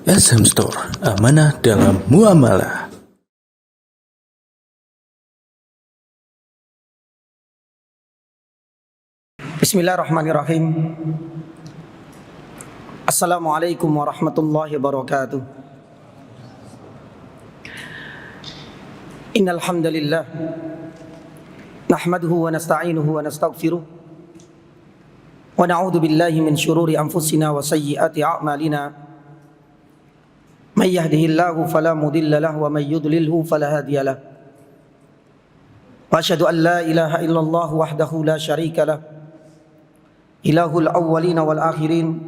SM Store, amanah dalam muamalah. Bismillahirrahmanirrahim. Assalamualaikum warahmatullahi wabarakatuh. Innal hamdalillah nahmaduhu wa nasta'inuhu wa nastaghfiruh wa na'udzu billahi min shururi anfusina wa sayyiati a'malina. May yahdihillahu fala mudilla lahu wa may yudlilhu fala hadiya lahu. Wa asyhadu an la ilaha illallah wahdahu la syarika lahu. Ilahul awwalina wal akhirin.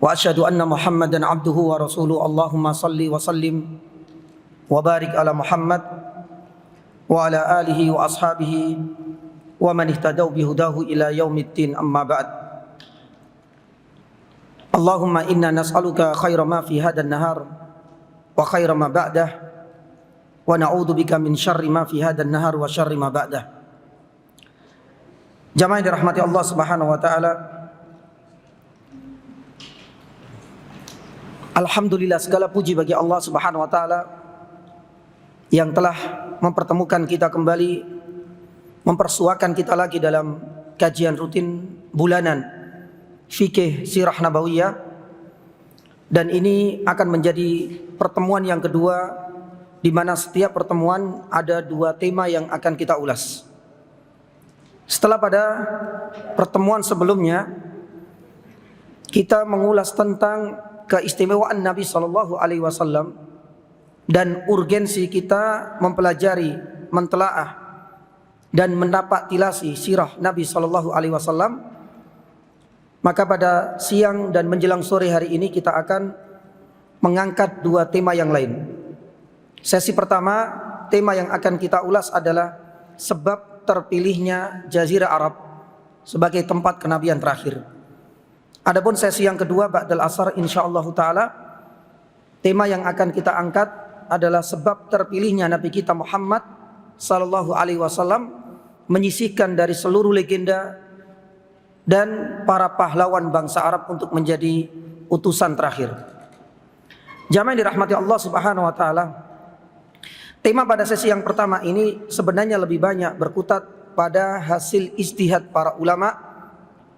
Wa asyhadu anna Muhammadan abduhu wa rasuluhu. Allahumma salli wa sallim wa barik ala Muhammad wa ala alihi wa ashabihi wa man ihtadaw bihudahu ila yaumiddin, amma ba'd. Allahumma inna nas'aluka khaira ma fi hadan nahar wa khaira ma ba'dah wa na'udzu bika min syarri ma fi hadan nahar wa syarri ma ba'dah. Jamaah yang dirahmati Allah Subhanahu wa taala. Alhamdulillah, segala puji bagi Allah Subhanahu wa taala yang telah mempertemukan kita kembali, mempersuakan kita lagi dalam kajian rutin bulanan fikih sirah nabawiyah. Dan ini akan menjadi pertemuan yang kedua, di mana setiap pertemuan ada dua tema yang akan kita ulas. Setelah pada pertemuan sebelumnya kita mengulas tentang keistimewaan Nabi Shallallahu Alaihi Wasallam dan urgensi kita mempelajari, mentelaah dan mendapat tilasi sirah Nabi Shallallahu Alaihi Wasallam, maka pada siang dan menjelang sore hari ini kita akan mengangkat dua tema yang lain. Sesi pertama, tema yang akan kita ulas adalah sebab terpilihnya Jazirah Arab sebagai tempat kenabian terakhir. Adapun sesi yang kedua ba'dal asar insyaallah taala, tema yang akan kita angkat adalah sebab terpilihnya Nabi kita Muhammad sallallahu alaihi wasallam menyisihkan dari seluruh legenda dan para pahlawan bangsa Arab untuk menjadi utusan terakhir. Jamaah yang dirahmati Allah Subhanahu wa taala, tema pada sesi yang pertama ini sebenarnya lebih banyak berkutat pada hasil ijtihad para ulama,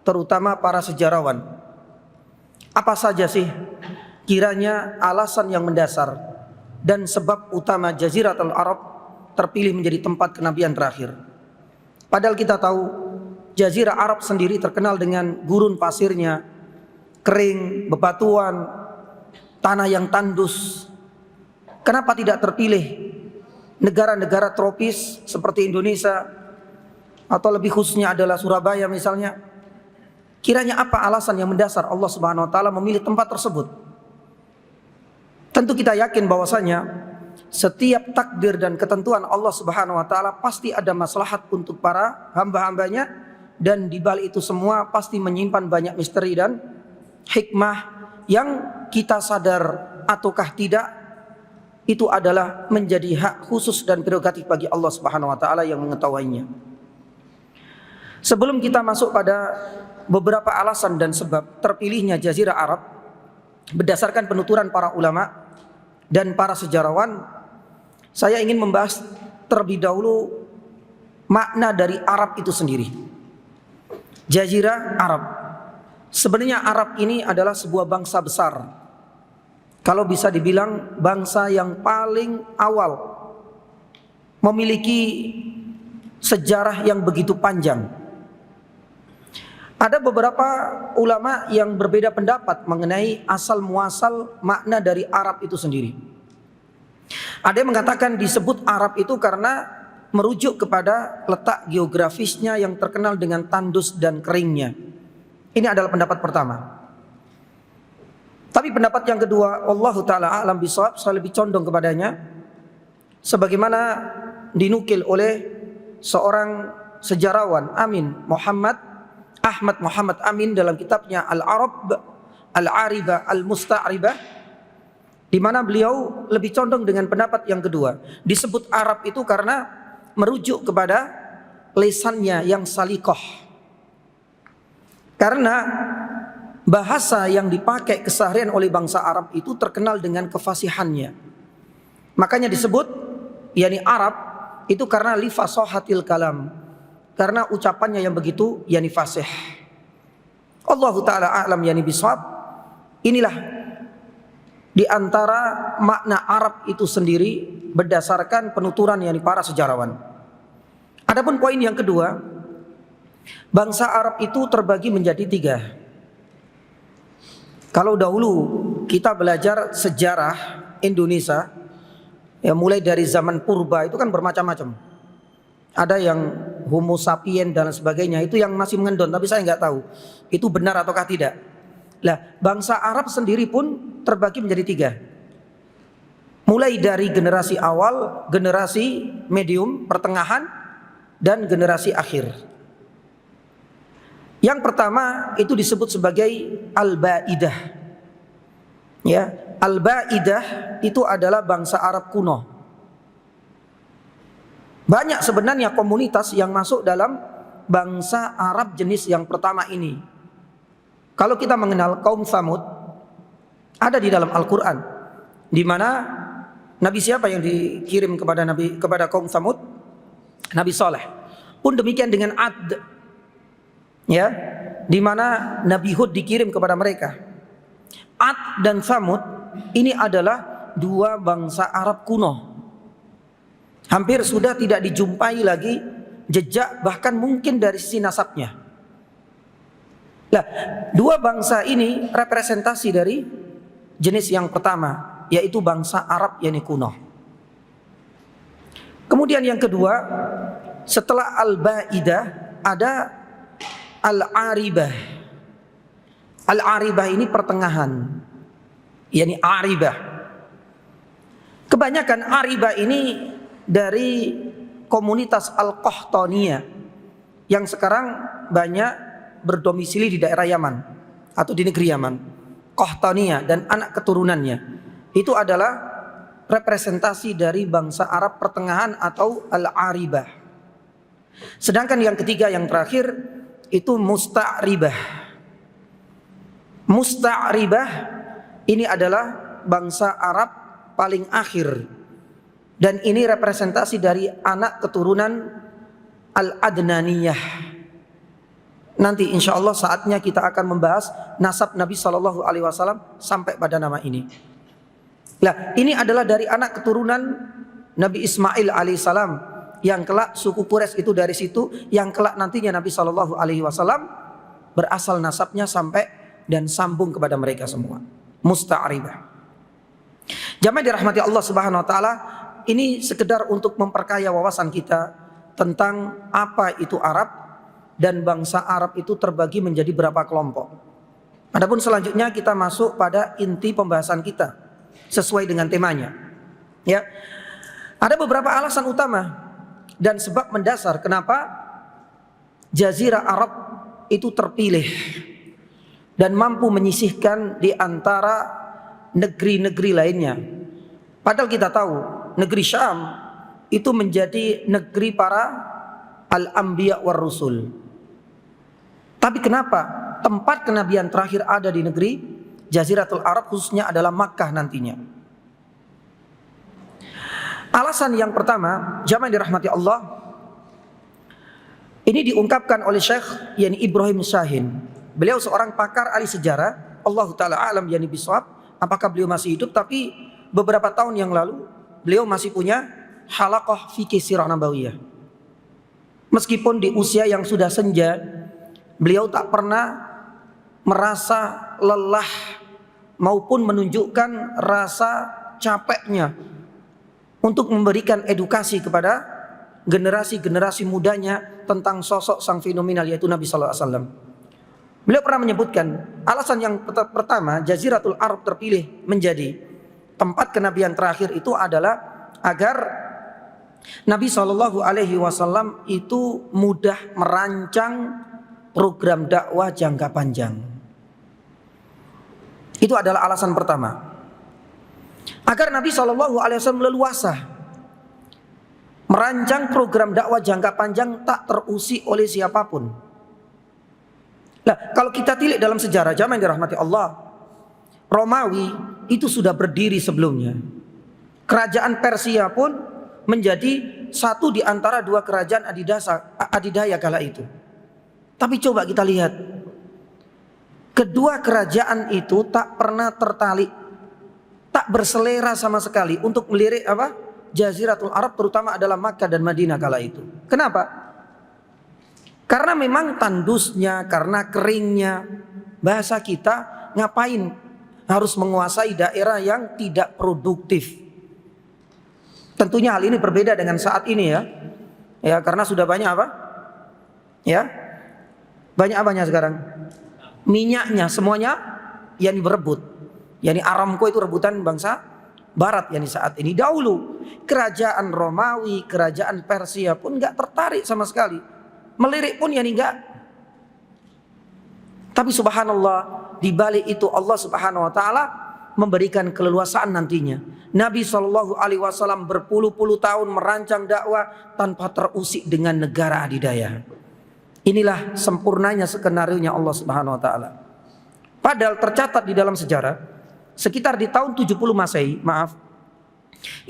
terutama para sejarawan. Apa saja sih kiranya alasan yang mendasar dan sebab utama Jaziratul Arab terpilih menjadi tempat kenabian terakhir? Padahal kita tahu Jazirah Arab sendiri terkenal dengan gurun pasirnya, kering, bebatuan, tanah yang tandus. Kenapa tidak terpilih negara-negara tropis seperti Indonesia, atau lebih khususnya adalah Surabaya misalnya? Kiranya apa alasan yang mendasar Allah Subhanahu wa taala memilih tempat tersebut? Tentu kita yakin bahwasanya setiap takdir dan ketentuan Allah Subhanahu wa taala pasti ada maslahat untuk para hamba-hambanya, dan di balik itu semua pasti menyimpan banyak misteri dan hikmah yang kita sadar ataukah tidak itu adalah menjadi hak khusus dan prerogatif bagi Allah Subhanahu wa taala yang mengetahuinya. Sebelum kita masuk pada beberapa alasan dan sebab terpilihnya Jazirah Arab berdasarkan penuturan para ulama dan para sejarawan, saya ingin membahas terlebih dahulu makna dari Arab itu sendiri. Jazirah Arab, sebenarnya Arab ini adalah sebuah bangsa besar. Kalau bisa dibilang bangsa yang paling awal, memiliki sejarah yang begitu panjang. Ada beberapa ulama yang berbeda pendapat mengenai asal muasal makna dari Arab itu sendiri. Ada yang mengatakan disebut Arab itu karena merujuk kepada letak geografisnya yang terkenal dengan tandus dan keringnya. Ini adalah pendapat pertama. Tapi pendapat yang kedua, Wallahu ta'ala a'lam bishawab, saya lebih condong kepadanya, sebagaimana dinukil oleh seorang sejarawan Ahmad Muhammad Amin dalam kitabnya Al-Arab Al-Aribah Al-Musta'ribah, di mana beliau lebih condong dengan pendapat yang kedua. Disebut Arab itu karena merujuk kepada lisannya yang salikoh. Karena bahasa yang dipakai keseharian oleh bangsa Arab itu terkenal dengan kefasihannya. Makanya disebut yakni Arab itu karena li fasahatil kalam, karena ucapannya yang begitu yakni fasih. Allahu taala a'lam yakni bisawab. Inilah di antara makna Arab itu sendiri berdasarkan penuturan yakni para sejarawan. Adapun poin yang kedua, bangsa Arab itu terbagi menjadi 3. Kalau dahulu kita belajar sejarah Indonesia, ya mulai dari zaman purba itu kan bermacam-macam. Ada yang Homo sapien dan sebagainya, itu yang masih mengendon, tapi saya nggak tahu itu benar ataukah tidak. Lah, bangsa Arab sendiri pun terbagi menjadi 3. Mulai dari generasi awal, generasi medium, pertengahan, dan generasi akhir. Yang pertama itu disebut sebagai Al-Ba'idah. Ya, Al-Ba'idah itu adalah bangsa Arab kuno. Banyak sebenarnya komunitas yang masuk dalam bangsa Arab jenis yang pertama ini. Kalau kita mengenal kaum Tsamud, ada di dalam Al-Quran, di mana Nabi siapa yang dikirim kepada kaum Tsamud? Nabi Saleh. Pun demikian dengan Ad, ya, di mana Nabi Hud dikirim kepada mereka. Ad dan Tsamud ini adalah 2 bangsa Arab kuno. Hampir sudah tidak dijumpai lagi jejak, bahkan mungkin dari sisi nasabnya. Nah, 2 bangsa ini representasi dari jenis yang pertama, yaitu bangsa Arab yakni kuno. Kemudian yang kedua, setelah Al-Ba'idah ada Al-Aribah. Al-Aribah ini pertengahan, yakni Aribah. Kebanyakan Aribah ini dari komunitas Al-Qahtaniyah yang sekarang banyak berdomisili di daerah Yaman atau di negeri Yaman. Qahtaniyah dan anak keturunannya itu adalah representasi dari bangsa Arab pertengahan atau Al-Aribah. Sedangkan yang ketiga, yang terakhir itu Musta'ribah. Musta'ribah ini adalah bangsa Arab paling akhir, dan ini representasi dari anak keturunan Al-Adnaniyah. Nanti insya Allah saatnya kita akan membahas nasab Nabi SAW sampai pada nama ini. Nah, ini adalah dari anak keturunan Nabi Ismail alaihissalam, yang kelak suku Quraisy itu dari situ, yang kelak nantinya Nabi SAW berasal nasabnya sampai dan sambung kepada mereka semua. Musta'ribah. Jamaah dirahmati Allah Subhanahu wa taala, ini sekedar untuk memperkaya wawasan kita tentang apa itu Arab, dan bangsa Arab itu terbagi menjadi berapa kelompok. Adapun selanjutnya kita masuk pada inti pembahasan kita sesuai dengan temanya. Ya. Ada beberapa alasan utama dan sebab mendasar kenapa Jazirah Arab itu terpilih dan mampu menyisihkan di antara negeri-negeri lainnya. Padahal kita tahu negeri Syam itu menjadi negeri para al-anbiya war rusul. Tapi kenapa tempat kenabian terakhir ada di negeri Jaziratul Arab, khususnya adalah Makkah nantinya? Alasan yang pertama, jamaah dirahmati Allah, ini diungkapkan oleh Syekh yakni Ibrahim Shahin. Beliau seorang pakar ahli sejarah, Allah taala alam yakni bisawab, apakah beliau masih hidup, tapi beberapa tahun yang lalu beliau masih punya halaqah fikih sirah nabawiyah. Meskipun di usia yang sudah senja, beliau tak pernah merasa lelah maupun menunjukkan rasa capeknya untuk memberikan edukasi kepada generasi-generasi mudanya tentang sosok sang fenomenal yaitu Nabi sallallahu alaihi wasallam. Beliau pernah menyebutkan alasan yang pertama Jaziratul Arab terpilih menjadi tempat kenabian terakhir itu adalah agar Nabi sallallahu alaihi wasallam itu mudah merancang program dakwah jangka panjang. Itu adalah alasan pertama. Agar Nabi SAW leluasa merancang program dakwah jangka panjang, tak terusik oleh siapapun. Nah, kalau kita tilik dalam sejarah zaman yang dirahmati Allah, Romawi itu sudah berdiri sebelumnya. Kerajaan Persia pun menjadi satu di antara dua kerajaan adidaya kala itu. Tapi coba kita lihat, kedua kerajaan itu tak pernah tertarik, tak berselera sama sekali untuk melirik Jaziratul Arab, terutama adalah Makkah dan Madinah kala itu. Kenapa? Karena memang tandusnya, karena keringnya. Bahasa kita, ngapain harus menguasai daerah yang tidak produktif? Tentunya hal ini berbeda dengan saat ini ya. Ya, karena sudah banyak apa? Ya. Banyak apanya sekarang? Minyaknya semuanya yang berebut. Yani Aramco itu rebutan bangsa barat yani saat ini. Dahulu kerajaan Romawi, kerajaan Persia pun enggak tertarik sama sekali. Melirik pun yani enggak. Tapi subhanallah, di balik itu Allah Subhanahu wa taala memberikan keleluasaan nantinya. Nabi SAW berpuluh-puluh tahun merancang dakwah tanpa terusik dengan negara adidaya. Inilah sempurnanya skenarionya Allah Subhanahu wa taala. Padahal tercatat di dalam sejarah sekitar di tahun 70 Masehi,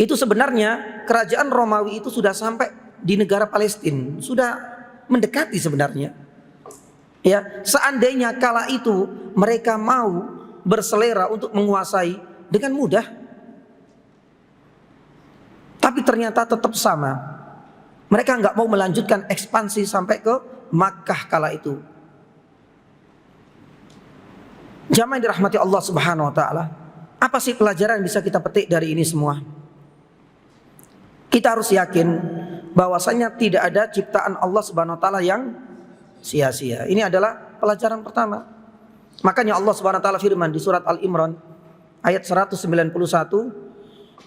itu sebenarnya kerajaan Romawi itu sudah sampai di negara Palestina, sudah mendekati sebenarnya. Ya, seandainya kala itu mereka mau berselera untuk menguasai dengan mudah. Tapi ternyata tetap sama. Mereka enggak mau melanjutkan ekspansi sampai ke Makkah kala itu. Jamaah yang dirahmati Allah Subhanahu wa taala, apa sih pelajaran yang bisa kita petik dari ini semua? Kita harus yakin bahwasanya tidak ada ciptaan Allah Subhanahu wa taala yang sia-sia. Ini adalah pelajaran pertama. Makanya Allah Subhanahu wa taala firman di surat Al-Imran ayat 191,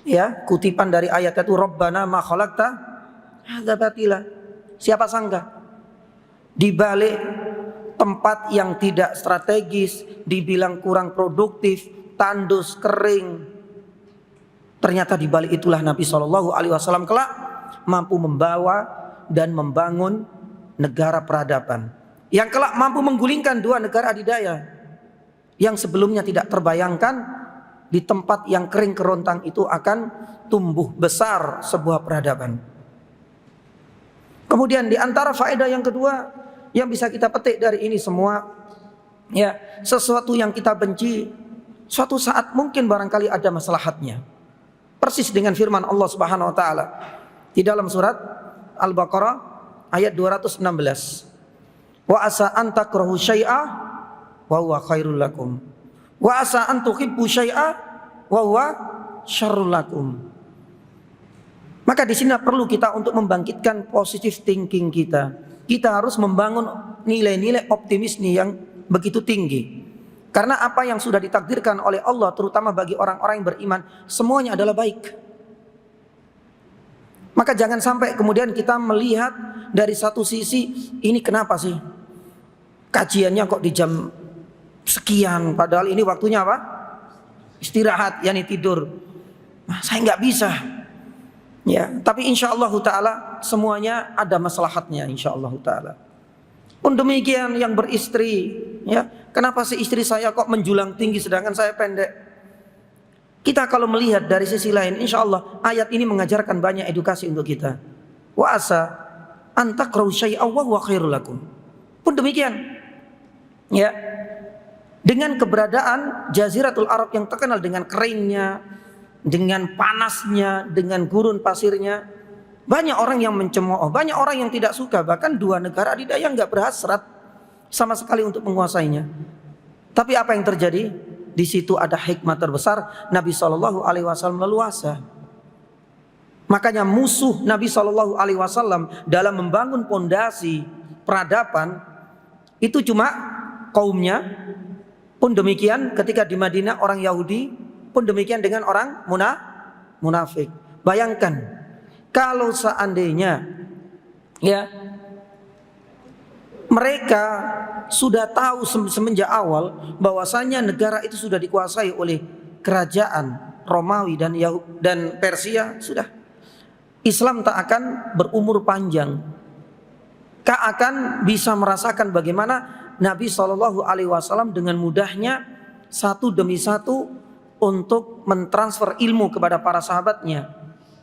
ya, kutipan dari ayat itu, Rabbana ma khalaqta hadza batila. Siapa sangka di balik tempat yang tidak strategis, dibilang kurang produktif, tandus, kering, ternyata di balik itulah Nabi SAW kelak mampu membawa dan membangun negara peradaban yang kelak mampu menggulingkan dua negara adidaya yang sebelumnya tidak terbayangkan di tempat yang kering kerontang itu akan tumbuh besar sebuah peradaban. Kemudian di antara faedah yang kedua yang bisa kita petik dari ini semua, ya, sesuatu yang kita benci suatu saat mungkin barangkali ada maslahatnya. Persis dengan firman Allah Subhanahu wa taala di dalam surat Al-Baqarah ayat 216. Wa asa an takrahu syai'a wa huwa khairul lakum. Wa asa an tuhibbu syai'a wa huwa syarrul lakum. Maka di sini perlu kita untuk membangkitkan positive thinking kita. Kita harus membangun nilai-nilai optimisme yang begitu tinggi. Karena apa yang sudah ditakdirkan oleh Allah, terutama bagi orang-orang yang beriman, semuanya adalah baik. Maka jangan sampai kemudian kita melihat dari satu sisi, ini kenapa sih kajiannya kok di jam sekian, padahal ini waktunya apa? Istirahat, yakni tidur. Nah, saya nggak bisa. Ya, tapi insya Allah Taala semuanya ada maslahatnya, insya Allah Taala. Pun demikian yang beristri, ya, kenapa sih istri saya kok menjulang tinggi sedangkan saya pendek? Kita kalau melihat dari sisi lain, insya Allah ayat ini mengajarkan banyak edukasi untuk kita. Wa asa an takrahu syai'an wa huwa khairul lakum. Pun demikian, ya, dengan keberadaan Jaziratul Arab yang terkenal dengan keringnya, dengan panasnya, dengan gurun pasirnya, banyak orang yang mencemooh, banyak orang yang tidak suka. Bahkan dua negara adidaya nggak berhasrat sama sekali untuk menguasainya. Tapi apa yang terjadi? Di situ ada hikmah terbesar. Nabi SAW leluasa. Makanya musuh Nabi SAW dalam membangun pondasi peradaban itu cuma kaumnya. Pun demikian ketika di Madinah orang Yahudi, pun demikian dengan orang munafik. Bayangkan kalau seandainya, ya, mereka sudah tahu semenjak awal bahwasanya negara itu sudah dikuasai oleh kerajaan Romawi dan Persia, sudah Islam tak akan berumur panjang. Tak akan bisa merasakan bagaimana Nabi SAW dengan mudahnya satu demi satu untuk mentransfer ilmu kepada para sahabatnya.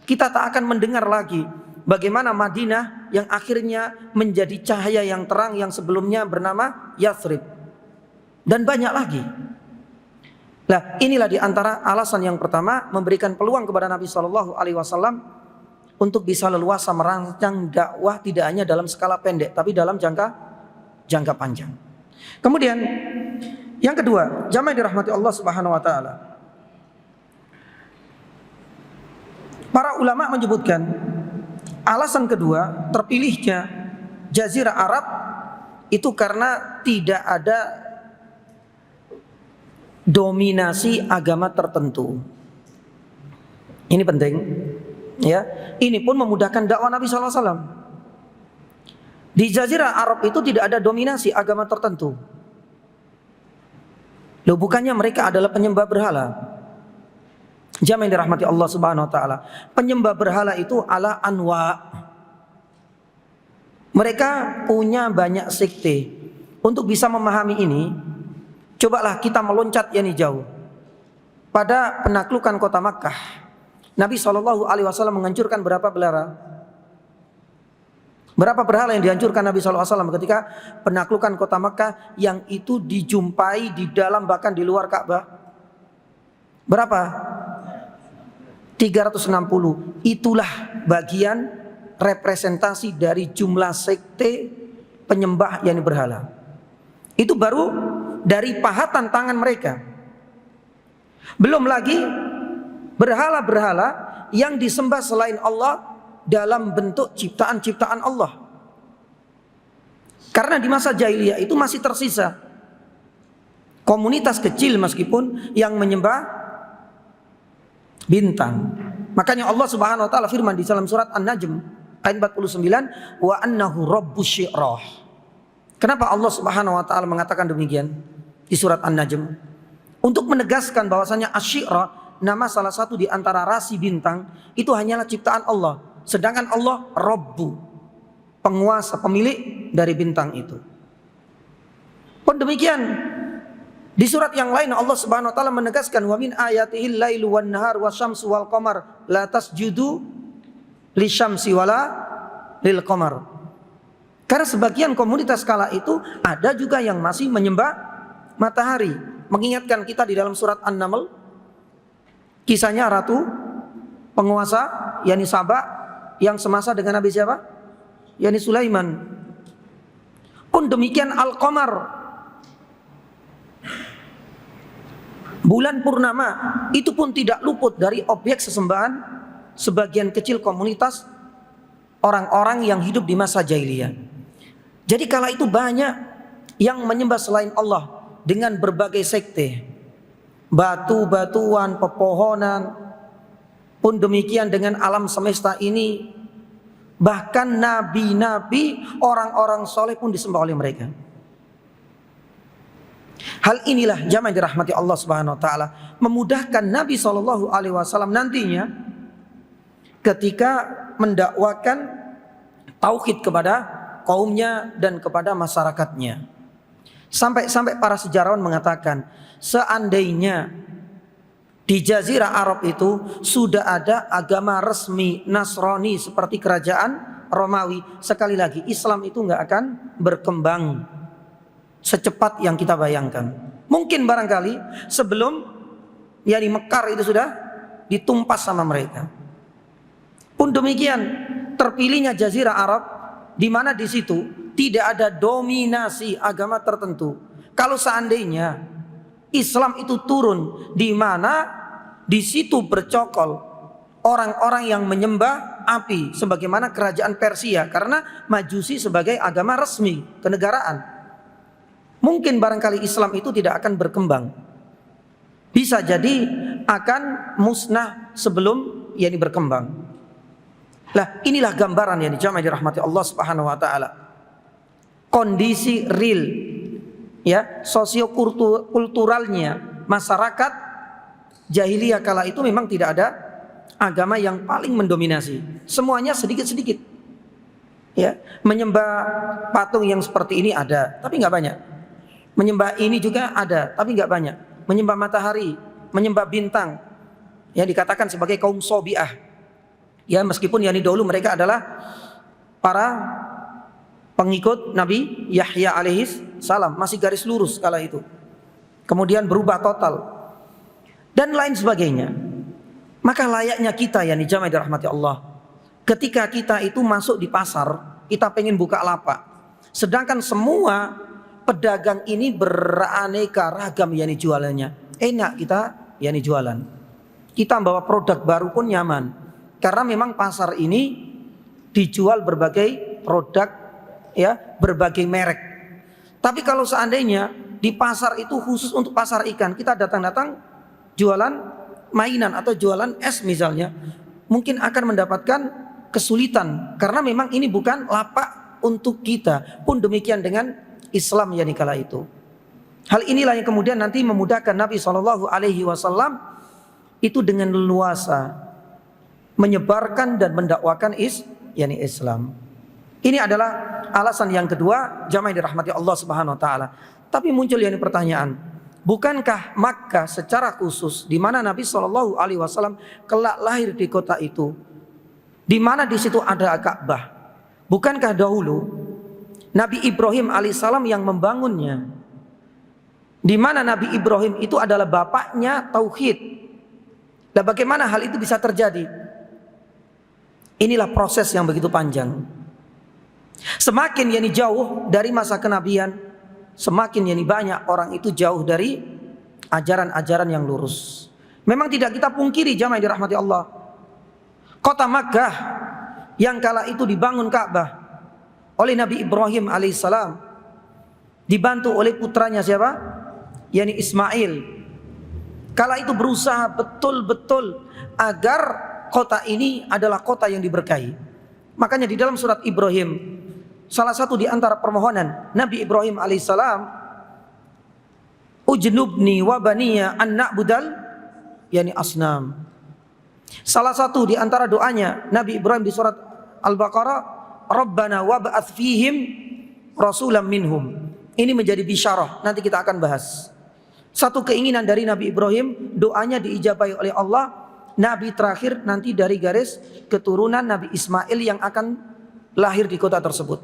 Kita tak akan mendengar lagi bagaimana Madinah yang akhirnya menjadi cahaya yang terang yang sebelumnya bernama Yathrib. Dan banyak lagi. Nah, inilah diantara alasan yang pertama memberikan peluang kepada Nabi SAW untuk bisa leluasa merancang dakwah tidak hanya dalam skala pendek, tapi dalam jangka panjang. Kemudian yang kedua, jamaah dirahmati Allah Subhanahu wa taala. Para ulama menyebutkan alasan kedua terpilihnya Jazirah Arab itu karena tidak ada dominasi agama tertentu. Ini penting, ya. Ini pun memudahkan dakwah Nabi SAW. Di Jazirah Arab itu tidak ada dominasi agama tertentu. Loh, bukannya mereka adalah penyembah berhala? Jamaah yang dirahmati Allah Subhanahu wa taala. Penyembah berhala itu ala anwa. Mereka punya banyak sekte. Untuk bisa memahami ini, cobalah kita meloncat yang jauh. Pada penaklukan kota Makkah, Nabi SAW menghancurkan berapa berhala? Berapa berhala yang dihancurkan Nabi SAW ketika penaklukan kota Makkah yang itu dijumpai di dalam bahkan di luar Ka'bah? Berapa? 360. Itulah bagian representasi dari jumlah sekte penyembah yang berhala. Itu baru dari pahatan tangan mereka. Belum lagi berhala-berhala yang disembah selain Allah dalam bentuk ciptaan-ciptaan Allah. Karena di masa jahiliyah itu masih tersisa komunitas kecil meskipun yang menyembah bintang. Makanya Allah Subhanahu wa taala firman di dalam surat An-Najm ayat 49, wa annahu rabbus syi'rah. Kenapa Allah Subhanahu wa taala mengatakan demikian di surat An-Najm? Untuk menegaskan bahwasanya asy-syi'ra, nama salah satu di antara rasi bintang, itu hanyalah ciptaan Allah. Sedangkan Allah Rabbu, penguasa, pemilik dari bintang itu. Pun demikian di surat yang lain Allah Subhanahu wa taala menegaskan, wa min ayatihil lailu wan nahar wasyamsu wal qamar la tasjudu lisyamsi wala lil qamar. Karena sebagian komunitas kala itu ada juga yang masih menyembah matahari. Mengingatkan kita di dalam surat An-Naml, kisahnya ratu penguasa yakni Saba yang semasa dengan Nabi siapa? yakni Sulaiman. Pun demikian Al-Qamar, bulan purnama, itu pun tidak luput dari objek sesembahan sebagian kecil komunitas orang-orang yang hidup di masa jahiliyah. Jadi kala itu banyak yang menyembah selain Allah dengan berbagai sekte, batu-batuan, pepohonan. Pun demikian dengan alam semesta ini, bahkan nabi-nabi, orang-orang soleh pun disembah oleh mereka. Hal inilah jamaah dirahmati Allah Subhanahu wa taala memudahkan Nabi SAW nantinya ketika mendakwakan tauhid kepada kaumnya dan kepada masyarakatnya. Sampai para sejarawan mengatakan, seandainya di Jazirah Arab itu sudah ada agama resmi Nasrani seperti kerajaan Romawi, sekali lagi Islam itu nggak akan berkembang secepat yang kita bayangkan. Mungkin barangkali sebelum yakni Mekar itu sudah ditumpas sama mereka. Pun demikian terpilihnya Jazirah Arab, di mana di situ tidak ada dominasi agama tertentu. Kalau seandainya Islam itu turun di mana di situ bercokol orang-orang yang menyembah api sebagaimana kerajaan Persia, karena Majusi sebagai agama resmi kenegaraan, mungkin barangkali Islam itu tidak akan berkembang. Bisa jadi akan musnah sebelum yakni berkembang. Lah, inilah gambaran yang dijamaah dirahmati Allah Subhanahu wa taala. Kondisi real ya, sosiokulturalnya masyarakat jahiliyah kala itu memang tidak ada agama yang paling mendominasi. Semuanya sedikit-sedikit. Ya, menyembah patung yang seperti ini ada, tapi nggak banyak. Menyembah ini juga ada, tapi nggak banyak. Menyembah matahari, menyembah bintang, yang dikatakan sebagai kaum Sobiah. Ya, meskipun yani dahulu mereka adalah para pengikut Nabi Yahya alaihis salam, masih garis lurus kala itu. Kemudian berubah total dan lain sebagainya. Maka layaknya kita yani jamaah dirahmati Allah, ketika kita itu masuk di pasar, kita pengen buka lapak, sedangkan semua pedagang ini beraneka ragam yani jualannya. Enak kita yani jualan. Kita bawa produk baru pun nyaman. Karena memang pasar ini dijual berbagai produk, ya, berbagai merek. Tapi kalau seandainya di pasar itu khusus untuk pasar ikan, kita datang-datang jualan mainan atau jualan es misalnya, mungkin akan mendapatkan kesulitan karena memang ini bukan lapak untuk kita. Pun demikian dengan Islam yani kala itu. Hal inilah yang kemudian nanti memudahkan Nabi SAW itu dengan leluasa menyebarkan dan mendakwakan yani Islam. Ini adalah alasan yang kedua, jamaah yang dirahmati Allah Subhanahu wa taala. Tapi muncul yani pertanyaan, bukankah Makkah secara khusus di mana Nabi SAW kelak lahir di kota itu, di mana di situ ada Ka'bah? Bukankah dahulu Nabi Ibrahim alaihissalam yang membangunnya, di mana Nabi Ibrahim itu adalah bapaknya tauhid? Dan bagaimana hal itu bisa terjadi? Inilah proses yang begitu panjang. Semakin yani jauh dari masa kenabian, semakin yani banyak orang itu jauh dari ajaran-ajaran yang lurus. Memang tidak kita pungkiri jamaah yang dirahmati Allah, kota Makkah yang kala itu dibangun Ka'bah oleh Nabi Ibrahim alaihissalam, dibantu oleh putranya siapa? Yani Ismail. Kala itu berusaha betul-betul agar kota ini adalah kota yang diberkahi. Makanya di dalam surat Ibrahim, salah satu di antara permohonan Nabi Ibrahim alaihissalam, ujnubni wa baniya an na'budal yani asnam. Salah satu di antara doanya Nabi Ibrahim di surat Al-Baqarah, Rabbana wab'ats fihim rasulam minhum. Ini menjadi bisyarah, nanti kita akan bahas. Satu keinginan dari Nabi Ibrahim, doanya diijabahi oleh Allah, Nabi terakhir nanti dari garis keturunan Nabi Ismail yang akan lahir di kota tersebut.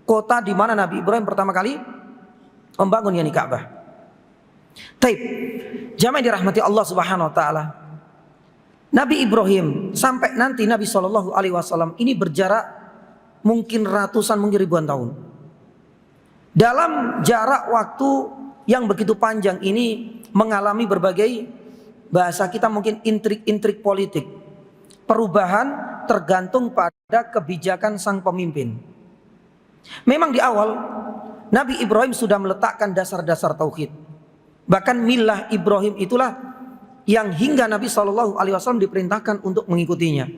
Kota di mana Nabi Ibrahim pertama kali membangun yani Ka'bah. Taib, jamaah dirahmati Allah Subhanahu wa taala. Nabi Ibrahim sampai nanti Nabi SAW ini berjarak mungkin ratusan, mungkin ribuan tahun. Dalam jarak waktu yang begitu panjang ini mengalami berbagai, bahasa kita mungkin intrik-intrik politik. Perubahan tergantung pada kebijakan sang pemimpin. Memang di awal Nabi Ibrahim sudah meletakkan dasar-dasar tauhid. Bahkan milah Ibrahim itulah yang hingga Nabi SAW diperintahkan untuk mengikutinya.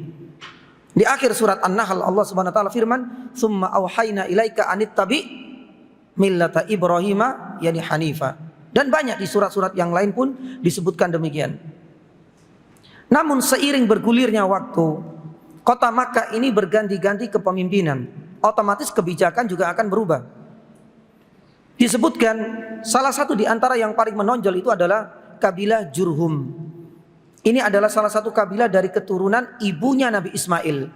Di akhir surat An-Nahl Allah Subhanahu wa taala firman, "Tsumma auhayna ilaika anittabi millata Ibrahima yani hanifa." Dan banyak di surat-surat yang lain pun disebutkan demikian. Namun seiring bergulirnya waktu, kota Makkah ini berganti-ganti kepemimpinan, otomatis kebijakan juga akan berubah. Disebutkan salah satu di antara yang paling menonjol itu adalah kabilah Jurhum. Ini adalah salah satu kabilah dari keturunan ibunya Nabi Ismail.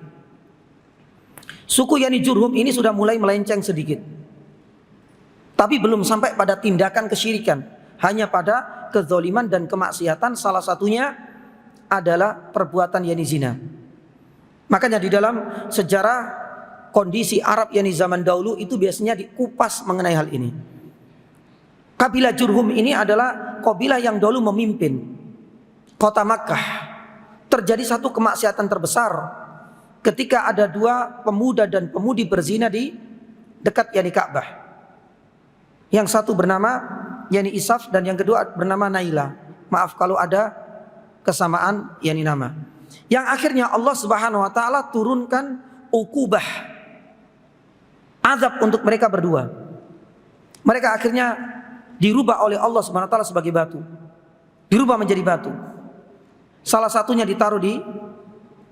Suku yani Jurhum ini sudah mulai melenceng sedikit, tapi belum sampai pada tindakan kesyirikan, hanya pada kezaliman dan kemaksiatan. Salah satunya adalah perbuatan yani zina. Makanya di dalam sejarah kondisi Arab yani zaman dahulu itu biasanya dikupas mengenai hal ini. Kabilah Jurhum ini adalah kabilah yang dahulu memimpin kota Makkah. Terjadi satu kemaksiatan terbesar ketika ada dua pemuda dan pemudi berzina di dekat yani Ka'bah. Yang satu bernama yani Isaf dan yang kedua bernama Naila. Maaf kalau ada kesamaan yani nama. Yang akhirnya Allah Subhanahu wa taala turunkan ukubah, azab untuk mereka berdua. Mereka akhirnya dirubah oleh Allah Subhanahu wa taala sebagai batu. Dirubah menjadi batu. Salah satunya ditaruh di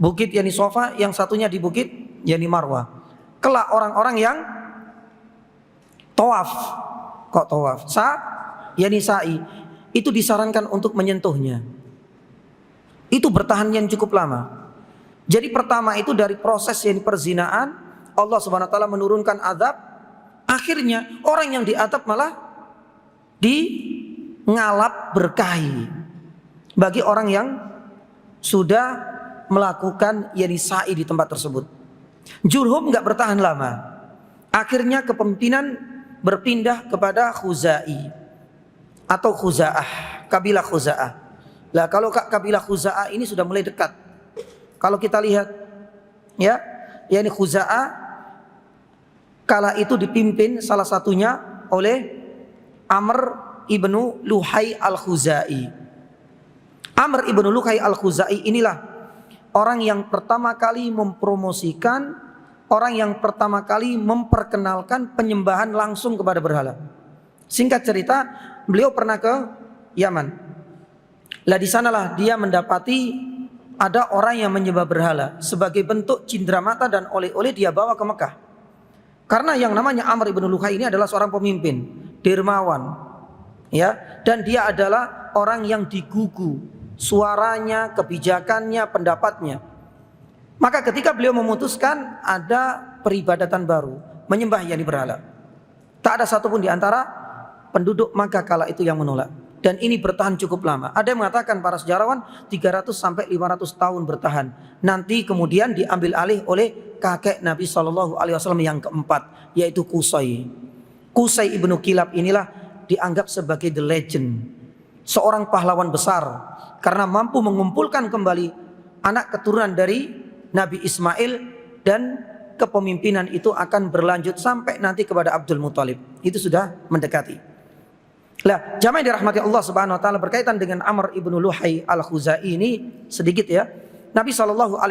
bukit yani Sofa, yang satunya di bukit yani Marwah. Kelak orang-orang yang tawaf kok tawaf? Yani sa'i. Itu disarankan untuk menyentuhnya. Itu bertahan yang cukup lama. Jadi pertama itu dari proses yang perzinaan, Allah Subhanahu wa taala menurunkan azab. Akhirnya orang yang diazab malah ngalap berkahi bagi orang yang sudah melakukan yani sa'i di tempat tersebut. Jurhum nggak bertahan lama. Akhirnya kepemimpinan berpindah kepada Khuzai atau Khuza'ah, kabilah Khuza'ah. Lah kalau kabilah Khuza'ah ini sudah mulai dekat. Kalau kita lihat ya, yani Khuza'ah kala itu dipimpin salah satunya oleh Amr ibnu Luhai al-Khuzai. Amr ibnu Luhai al-Khuzai inilah orang yang pertama kali mempromosikan, orang yang pertama kali memperkenalkan penyembahan langsung kepada berhala. Singkat cerita, beliau pernah ke Yaman. Lah di sanalah dia mendapati ada orang yang menyembah berhala. Sebagai bentuk cindramata dan oleh-oleh dia bawa ke Mekah. Karena yang namanya Amr ibnu Luhai ini adalah seorang pemimpin, dermawan, ya, dan dia adalah orang yang digugu suaranya, kebijakannya, pendapatnya. Maka ketika beliau memutuskan ada peribadatan baru, menyembah yani berhala, tak ada satupun di antara penduduk Makkah kala itu yang menolak. Dan ini bertahan cukup lama. Ada yang mengatakan para sejarawan 300 sampai 500 tahun bertahan. Nanti kemudian diambil alih oleh kakek Nabi SAW yang keempat, yaitu Qusay. Qusay ibnu Kilab inilah dianggap sebagai the legend, seorang pahlawan besar karena mampu mengumpulkan kembali anak keturunan dari Nabi Ismail, dan kepemimpinan itu akan berlanjut sampai nanti kepada Abdul Muthalib. Itu sudah mendekati. Lah, jamaah dirahmati Allah Subhanahu wa taala, berkaitan dengan Amr ibnu Luhai al-Khuzai ini sedikit ya. Nabi SAW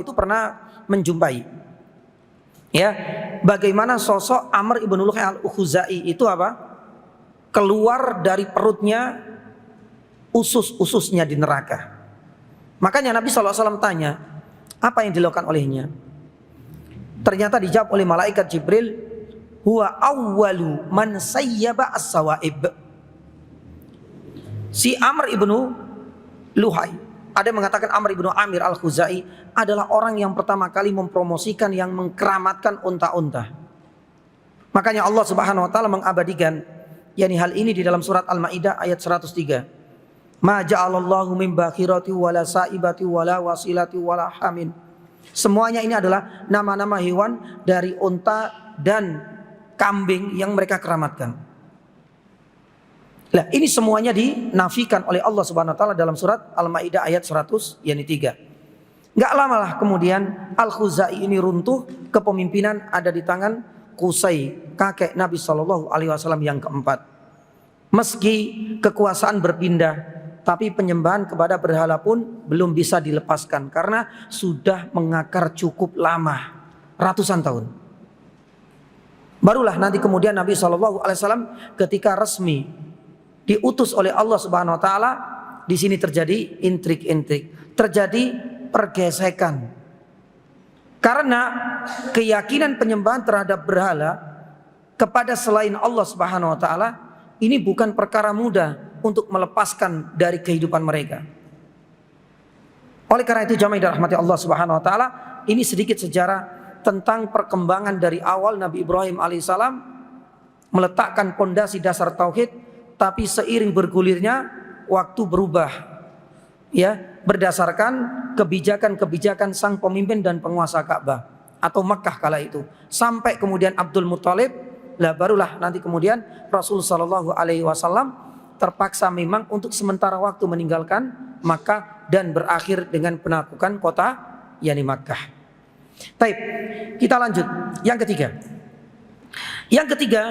itu pernah menjumpai ya, bagaimana sosok Amr ibnu Luhai al-Khuzai itu apa? Keluar dari perutnya usus-ususnya di neraka. Makanya Nabi SAW tanya, apa yang dilakukan olehnya? Ternyata dijawab oleh malaikat Jibril, huwa awwalu man sayyaba as-sawaib. Si Amr ibnu Luhai, ada yang mengatakan Amr ibnu Amir al-Khuzai adalah orang yang pertama kali mempromosikan, yang mengkeramatkan unta-unta. Makanya Allah Subhanahu wa taala mengabadikan yani hal ini di dalam surat Al-Maidah ayat 103. Ma ja'alallahu min bakhirati wala saibati wala wasilati wala hamin. Semuanya ini adalah nama-nama hewan dari unta dan kambing yang mereka keramatkan. Lah ini semuanya dinafikan oleh Allah Subhanahu wa taala dalam surat Al-Maidah ayat 100 yani 3. Enggak lama lah kemudian Al-Khuzai ini runtuh, kepemimpinan ada di tangan Qusay, kakek Nabi SAW yang keempat. Meski kekuasaan berpindah, tapi penyembahan kepada berhala pun belum bisa dilepaskan karena sudah mengakar cukup lama, ratusan tahun. Barulah nanti kemudian Nabi SAW ketika resmi diutus oleh Allah Subhanahu wa taala, di sini terjadi intrik-intrik, terjadi pergesekan. Karena keyakinan penyembahan terhadap berhala kepada selain Allah Subhanahu wa taala ini bukan perkara mudah untuk melepaskan dari kehidupan mereka. Oleh karena itu jamaah dirahmati Allah Subhanahu wa taala, ini sedikit sejarah tentang perkembangan dari awal Nabi Ibrahim alaihissalam meletakkan pondasi dasar tauhid. Tapi seiring bergulirnya waktu berubah ya, berdasarkan kebijakan-kebijakan sang pemimpin dan penguasa Ka'bah atau Makkah kala itu, sampai kemudian Abdul Muthalib. Lah barulah nanti kemudian Rasul sallallahu alaihi wasallam terpaksa memang untuk sementara waktu meninggalkan Makkah dan berakhir dengan penaklukan kota yakni Makkah. Baik, kita lanjut yang ketiga. Yang ketiga,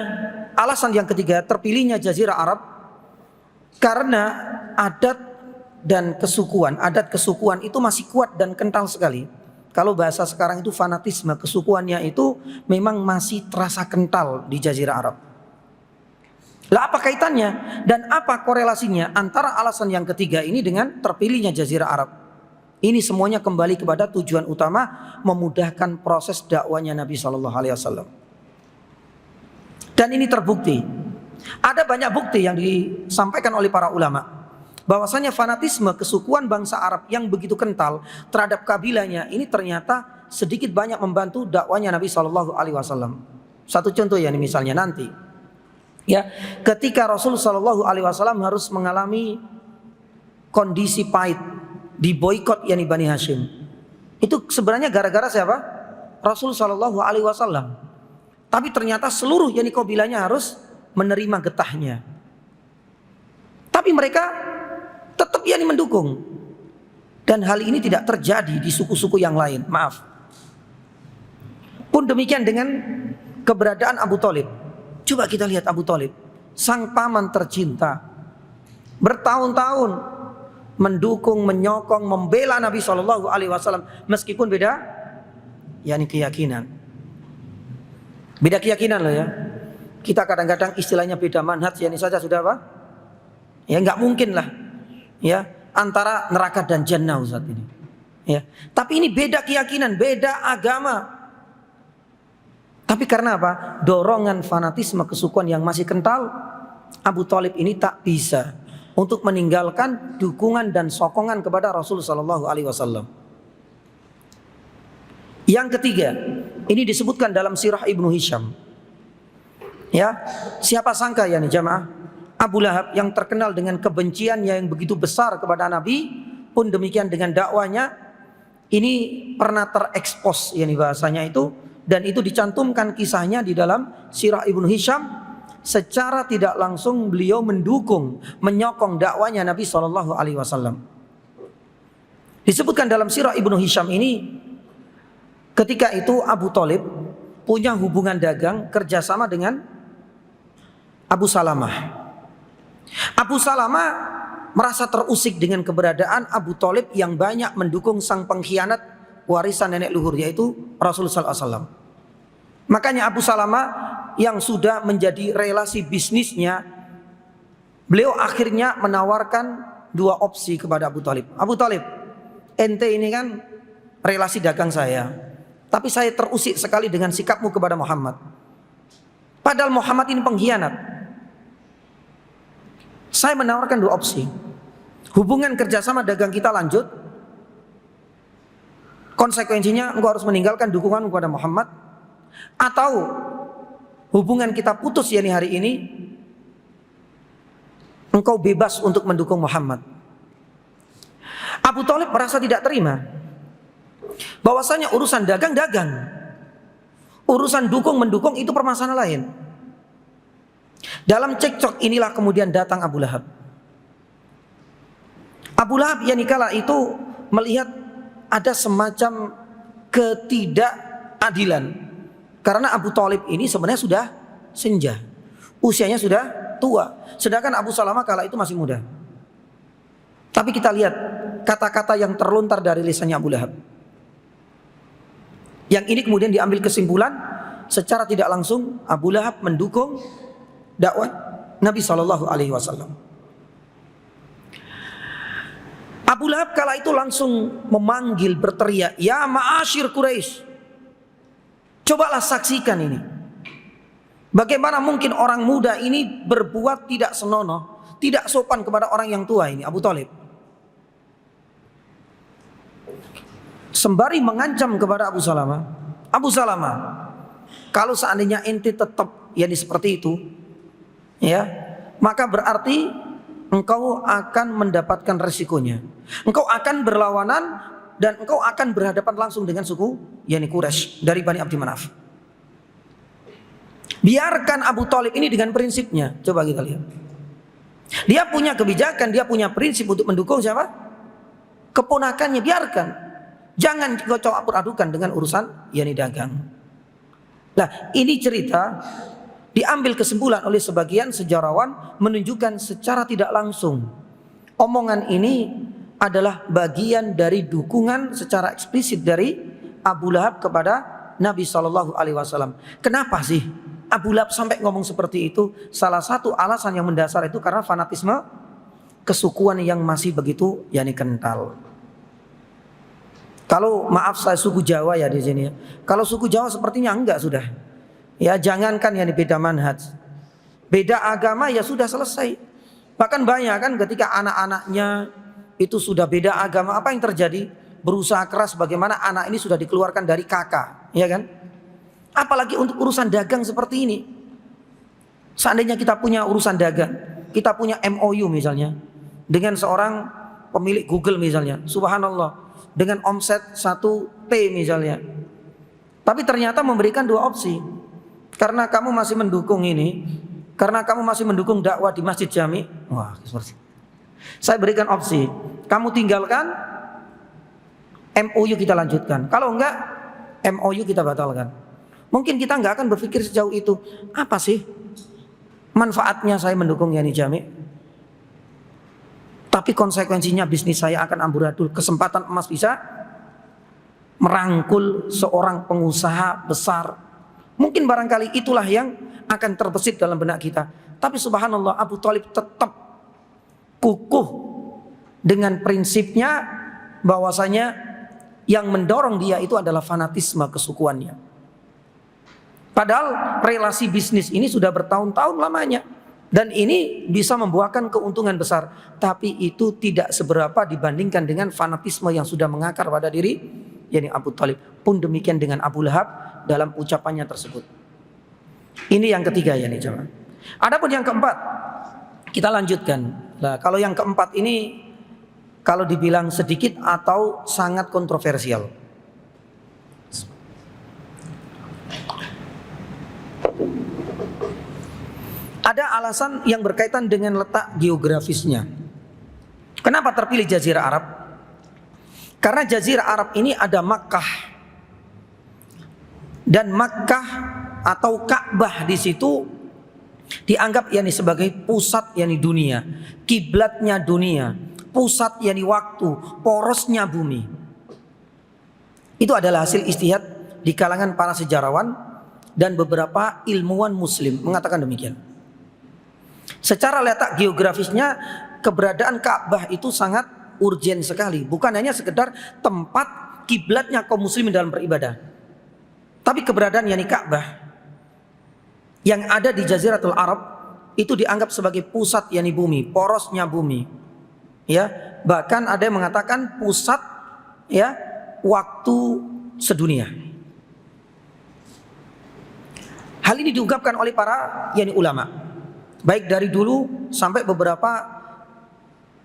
alasan yang ketiga terpilihnya Jazirah Arab karena adat dan kesukuan. Adat kesukuan itu masih kuat dan kental sekali. Kalau bahasa sekarang itu fanatisme, kesukuannya itu memang masih terasa kental di Jazirah Arab. Lah apa kaitannya dan apa korelasinya antara alasan yang ketiga ini dengan terpilihnya Jazirah Arab? Ini semuanya kembali kepada tujuan utama, memudahkan proses dakwanya Nabi SAW. Dan ini terbukti. Ada banyak bukti yang disampaikan oleh para ulama bahwasanya fanatisme kesukuan bangsa Arab yang begitu kental terhadap kabilahnya ini ternyata sedikit banyak membantu dakwanya Nabi Shallallahu Alaihi Wasallam. Satu contoh ya, misalnya nanti, ya, ketika Rasul Shallallahu Alaihi Wasallam harus mengalami kondisi pahit, diboikot yakni Bani Hashim, itu sebenarnya gara-gara siapa? Rasul Shallallahu Alaihi Wasallam. Tapi ternyata seluruh yakni kabilahnya harus menerima getahnya. Tapi mereka tetap yakni mendukung. Dan hal ini tidak terjadi di suku-suku yang lain. Maaf. Pun demikian dengan keberadaan Abu Thalib. Coba kita lihat Abu Thalib, sang paman tercinta, bertahun-tahun mendukung, menyokong, membela Nabi Shallallahu Alaihi Wasallam meskipun beda, yakni keyakinan. Beda keyakinan loh ya. Kita kadang-kadang istilahnya beda manhaj, yakni saja sudah apa? Ya nggak mungkin lah, ya, antara neraka dan jannah Ustaz ini. Ya, tapi ini beda keyakinan, beda agama. Tapi karena apa? Dorongan fanatisme kesukuan yang masih kental, Abu Thalib ini tak bisa untuk meninggalkan dukungan dan sokongan kepada Rasul Sallallahu Alaihi Wasallam. Yang ketiga, ini disebutkan dalam sirah Ibnu Hisham. Ya, siapa sangka ya nih jamaah, Abu Lahab yang terkenal dengan kebenciannya yang begitu besar kepada Nabi, pun demikian dengan dakwanya, ini pernah terekspos ya nih bahasanya itu, dan itu dicantumkan kisahnya di dalam sirah Ibnu Hisham. Secara tidak langsung beliau mendukung, menyokong dakwanya Nabi Shallallahu Alaihi Wasallam. Disebutkan dalam sirah Ibnu Hisham ini, ketika itu Abu Thalib punya hubungan dagang kerjasama dengan Abu Salamah. Abu Salamah merasa terusik dengan keberadaan Abu Thalib yang banyak mendukung sang pengkhianat warisan nenek luhur, yaitu Rasulullah SAW. Makanya Abu Salamah yang sudah menjadi relasi bisnisnya, beliau akhirnya menawarkan dua opsi kepada Abu Thalib. Abu Thalib, ente ini kan relasi dagang saya, tapi saya terusik sekali dengan sikapmu kepada Muhammad. Padahal Muhammad ini pengkhianat. Saya menawarkan dua opsi. Hubungan kerjasama dagang kita lanjut, konsekuensinya engkau harus meninggalkan dukungan kepada Muhammad, atau hubungan kita putus yakni hari ini, engkau bebas untuk mendukung Muhammad. Abu Thalib merasa tidak terima bahwasanya urusan dagang, urusan dukung-mendukung itu permasalahan lain. Dalam cekcok inilah kemudian datang Abu Lahab. Abu Lahab yang kala itu melihat ada semacam ketidakadilan, karena Abu Thalib ini sebenarnya sudah senja, usianya sudah tua, sedangkan Abu Salamah kala itu masih muda. Tapi kita lihat kata-kata yang terlontar dari lisannya Abu Lahab. Yang ini kemudian diambil kesimpulan secara tidak langsung Abu Lahab mendukung dakwah Nabi Shallallahu Alaihi Wasallam. Abu Lahab kala itu langsung memanggil, berteriak, ya ma'asyir Quraisy, cobalah saksikan ini. Bagaimana mungkin orang muda ini berbuat tidak senonoh, tidak sopan kepada orang yang tua ini, Abu Thalib. Sembari mengancam kepada Abu Salamah, Abu Salamah, kalau seandainya ente tetap seperti itu, ya, maka berarti engkau akan mendapatkan resikonya. Engkau akan berlawanan dan engkau akan berhadapan langsung dengan suku Quraisy dari Bani Abdi Manaf. Biarkan Abu Thalib ini dengan prinsipnya. Coba kita lihat. Dia punya kebijakan, dia punya prinsip untuk mendukung siapa? Keponakannya, biarkan. Jangan kau campur-adukan dengan urusan dagang. Nah, ini cerita diambil kesimpulan oleh sebagian sejarawan menunjukkan secara tidak langsung omongan ini adalah bagian dari dukungan secara eksplisit dari Abu Lahab kepada Nabi Shallallahu Alaihi Wasallam. Kenapa sih Abu Lahab sampai ngomong seperti itu? Salah satu alasan yang mendasar itu karena fanatisme kesukuan yang masih begitu kental. Kalau maaf saya suku Jawa ya di sini ya. Kalau suku Jawa sepertinya enggak sudah. Ya jangankan beda manhaj, Beda agama ya sudah selesai. Bahkan banyak kan ketika anak-anaknya itu sudah beda agama, apa yang terjadi? Berusaha keras bagaimana anak ini sudah dikeluarkan dari kakak, ya kan? Apalagi untuk urusan dagang seperti ini. Seandainya kita punya urusan dagang, kita punya MOU misalnya dengan seorang pemilik Google misalnya, subhanallah, dengan omset 1 T misalnya. Tapi ternyata memberikan 2 opsi. Karena kamu masih mendukung ini, karena kamu masih mendukung dakwah di Masjid Jami, wah, seperti saya berikan opsi, kamu tinggalkan, MOU kita lanjutkan. Kalau enggak, MOU kita batalkan. Mungkin kita enggak akan berpikir sejauh itu. Apa sih manfaatnya saya mendukung Yani Jami? Tapi konsekuensinya bisnis saya akan amburadul. Kesempatan emas bisa merangkul seorang pengusaha besar. Mungkin barangkali itulah yang akan terbesit dalam benak kita. Tapi subhanallah, Abu Thalib tetap kukuh dengan prinsipnya bahwasanya yang mendorong dia itu adalah fanatisme kesukuannya. Padahal relasi bisnis ini sudah bertahun-tahun lamanya dan ini bisa membuahkan keuntungan besar, tapi itu tidak seberapa dibandingkan dengan fanatisme yang sudah mengakar pada diri yakni Abu Thalib. Pun demikian dengan Abu Lahab dalam ucapannya tersebut. Ini yang ketiga ya nih jemaah. Adapun yang keempat, kita lanjutkan. Nah, kalau yang keempat ini kalau dibilang sedikit atau sangat kontroversial. Ada alasan yang berkaitan dengan letak geografisnya. Kenapa terpilih Jazirah Arab? Karena Jazirah Arab ini ada Makkah. Dan Makkah atau Ka'bah di situ dianggap yakni sebagai pusat yakni dunia, kiblatnya dunia, pusat yakni waktu, porosnya bumi. Itu adalah hasil ijtihad di kalangan para sejarawan dan beberapa ilmuwan muslim mengatakan demikian. Secara letak geografisnya keberadaan Ka'bah itu sangat urgen sekali, bukan hanya sekedar tempat kiblatnya kaum muslimin dalam beribadah. Tapi keberadaan yakni Ka'bah yang ada di Jaziratul Arab itu dianggap sebagai pusat yakni bumi, porosnya bumi. Ya, bahkan ada yang mengatakan pusat ya waktu sedunia. Hal ini diungkapkan oleh para yakni ulama, baik dari dulu sampai beberapa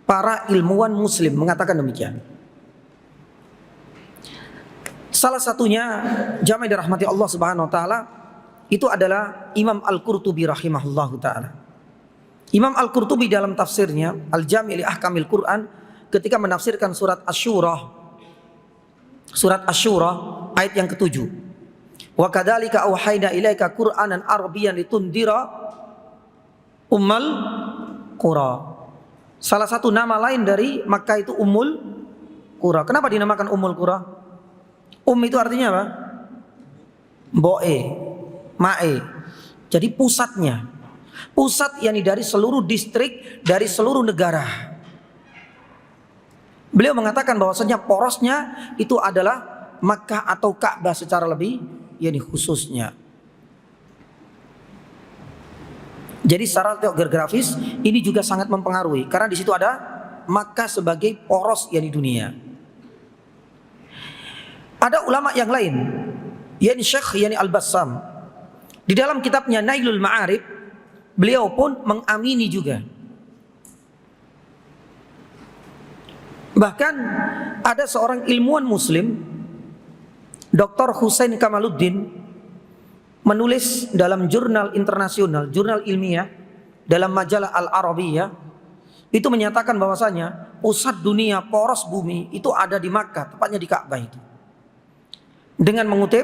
para ilmuwan muslim mengatakan demikian. Salah satunya jamaah dirahmati Allah Subhanahu wa taala itu adalah Imam Al-Qurtubi rahimahullahu taala. Imam Al-Qurtubi dalam tafsirnya Al-Jami' li Ahkamil Quran ketika menafsirkan surat Asy-Syura, surat Asy-Syura ayat yang ke-7. Wa kadzalika auhayna ilaika Qur'anan Arabiyyan litundira ummal qura. Salah satu nama lain dari Makkah itu Ummul Qura. Kenapa dinamakan Ummul Qura? Itu artinya apa? Boe, mae. Jadi pusatnya. Pusat yakni dari seluruh distrik, dari seluruh negara. Beliau mengatakan bahwasanya porosnya itu adalah Makkah atau Ka'bah secara lebih yakni khususnya. Jadi secara geografis ini juga sangat mempengaruhi karena di situ ada Makkah sebagai poros yakni dunia. Ada ulama yang lain, yakni Syekh yakni Al-Bassam. Di dalam kitabnya Nailul Ma'arif, beliau pun mengamini juga. Bahkan ada seorang ilmuwan muslim, Dr. Husain Kamaluddin, menulis dalam jurnal internasional, jurnal ilmiah, dalam majalah Al-Arabiyah, itu menyatakan bahwasanya pusat dunia, poros bumi itu ada di Makkah, tepatnya di Ka'bah itu. Dengan mengutip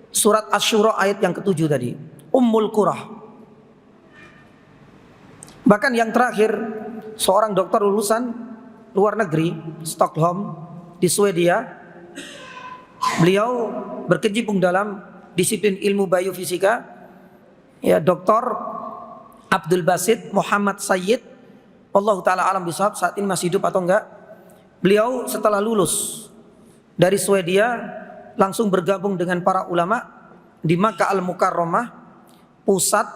surat Asy-Syura ayat yang ke-7 tadi, Ummul Qura. Bahkan yang terakhir, seorang dokter lulusan luar negeri, Stockholm di Swedia, beliau berkecimpung dalam disiplin ilmu biofisika, ya, Dr. Abdul Basit Muhammad Sayyid, Allah Ta'ala alam bisawab, saat ini masih hidup atau enggak. Beliau setelah lulus dari Swedia langsung bergabung dengan para ulama di Makkah Al-Mukarramah, pusat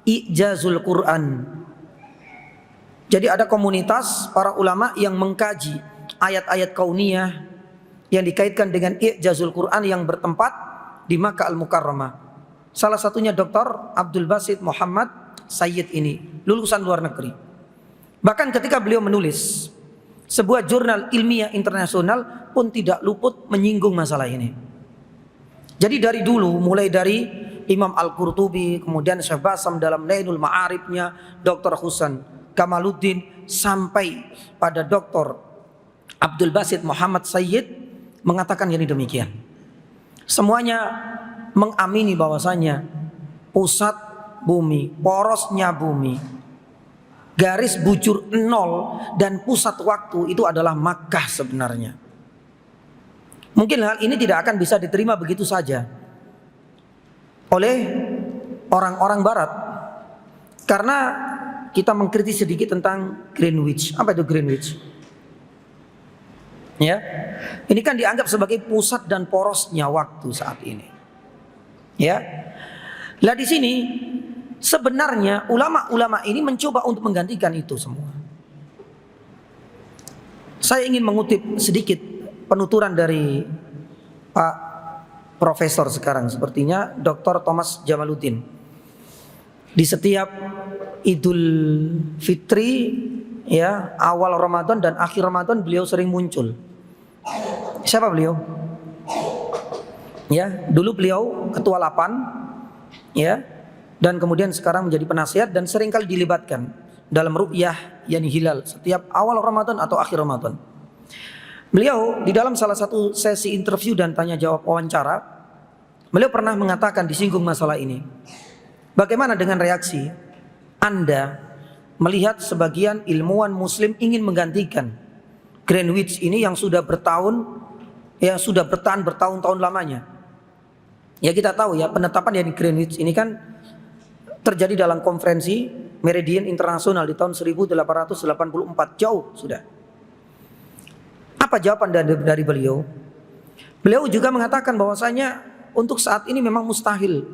I'jazul Quran. Jadi ada komunitas para ulama yang mengkaji ayat-ayat kauniyah yang dikaitkan dengan I'jazul Quran yang bertempat di Makkah Al-Mukarramah. Salah satunya Dr. Abdul Basit Muhammad Sayyid ini, lulusan luar negeri. Bahkan ketika beliau menulis sebuah jurnal ilmiah internasional pun tidak luput menyinggung masalah ini. Jadi dari dulu, mulai dari Imam Al-Qurtubi, kemudian Syekh Basam dalam Nailul Ma'arifnya, Dr. Husain Kamaluddin, sampai pada Dr. Abdul Basit Muhammad Sayyid mengatakan yang demikian. Semuanya mengamini bahwasanya pusat bumi, porosnya bumi, garis bujur nol dan pusat waktu itu adalah Makkah sebenarnya. Mungkin hal ini tidak akan bisa diterima begitu saja oleh orang-orang barat, karena kita mengkritik sedikit tentang Greenwich. Apa itu Greenwich? Ya, ini kan dianggap sebagai pusat dan porosnya waktu saat ini. Ya, lah di sini sebenarnya ulama-ulama ini mencoba untuk menggantikan itu semua. Saya ingin mengutip sedikit penuturan dari Pak Profesor sekarang, sepertinya Dr. Thomas Jamaluddin. Di setiap Idul Fitri, ya, awal Ramadan dan akhir Ramadan beliau sering muncul. Siapa beliau? Ya, dulu beliau ketua Lapan, ya, dan kemudian sekarang menjadi penasihat dan seringkali dilibatkan dalam ru'yah yani hilal setiap awal Ramadan atau akhir Ramadan. Beliau di dalam salah satu sesi interview dan tanya jawab wawancara, beliau pernah mengatakan, disinggung masalah ini. Bagaimana dengan reaksi Anda melihat sebagian ilmuwan muslim ingin menggantikan Greenwich ini yang sudah bertahan bertahun-tahun lamanya. Ya kita tahu ya, penetapan yang Greenwich ini kan terjadi dalam konferensi Meridian Internasional di tahun 1884, jauh sudah. Apa jawaban dari beliau? Beliau juga mengatakan bahwasanya untuk saat ini memang mustahil,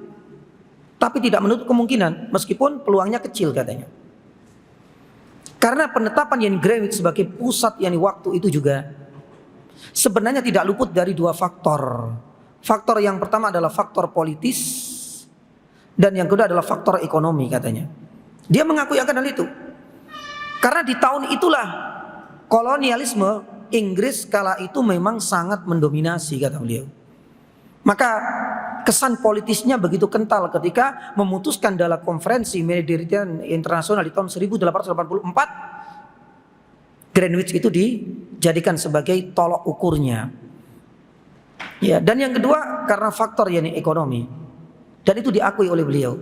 tapi tidak menutup kemungkinan meskipun peluangnya kecil katanya. Karena penetapan yang Greenwich sebagai pusat yang waktu itu juga sebenarnya tidak luput dari dua faktor. Faktor yang pertama adalah faktor politis dan yang kedua adalah faktor ekonomi katanya. Dia mengakui akan hal itu. Karena di tahun itulah kolonialisme Inggris kala itu memang sangat mendominasi kata beliau. Maka kesan politisnya begitu kental ketika memutuskan dalam konferensi Meridian Internasional di tahun 1884 Greenwich itu dijadikan sebagai tolok ukurnya. Ya, dan yang kedua karena faktor yakni ekonomi. Dan itu diakui oleh beliau.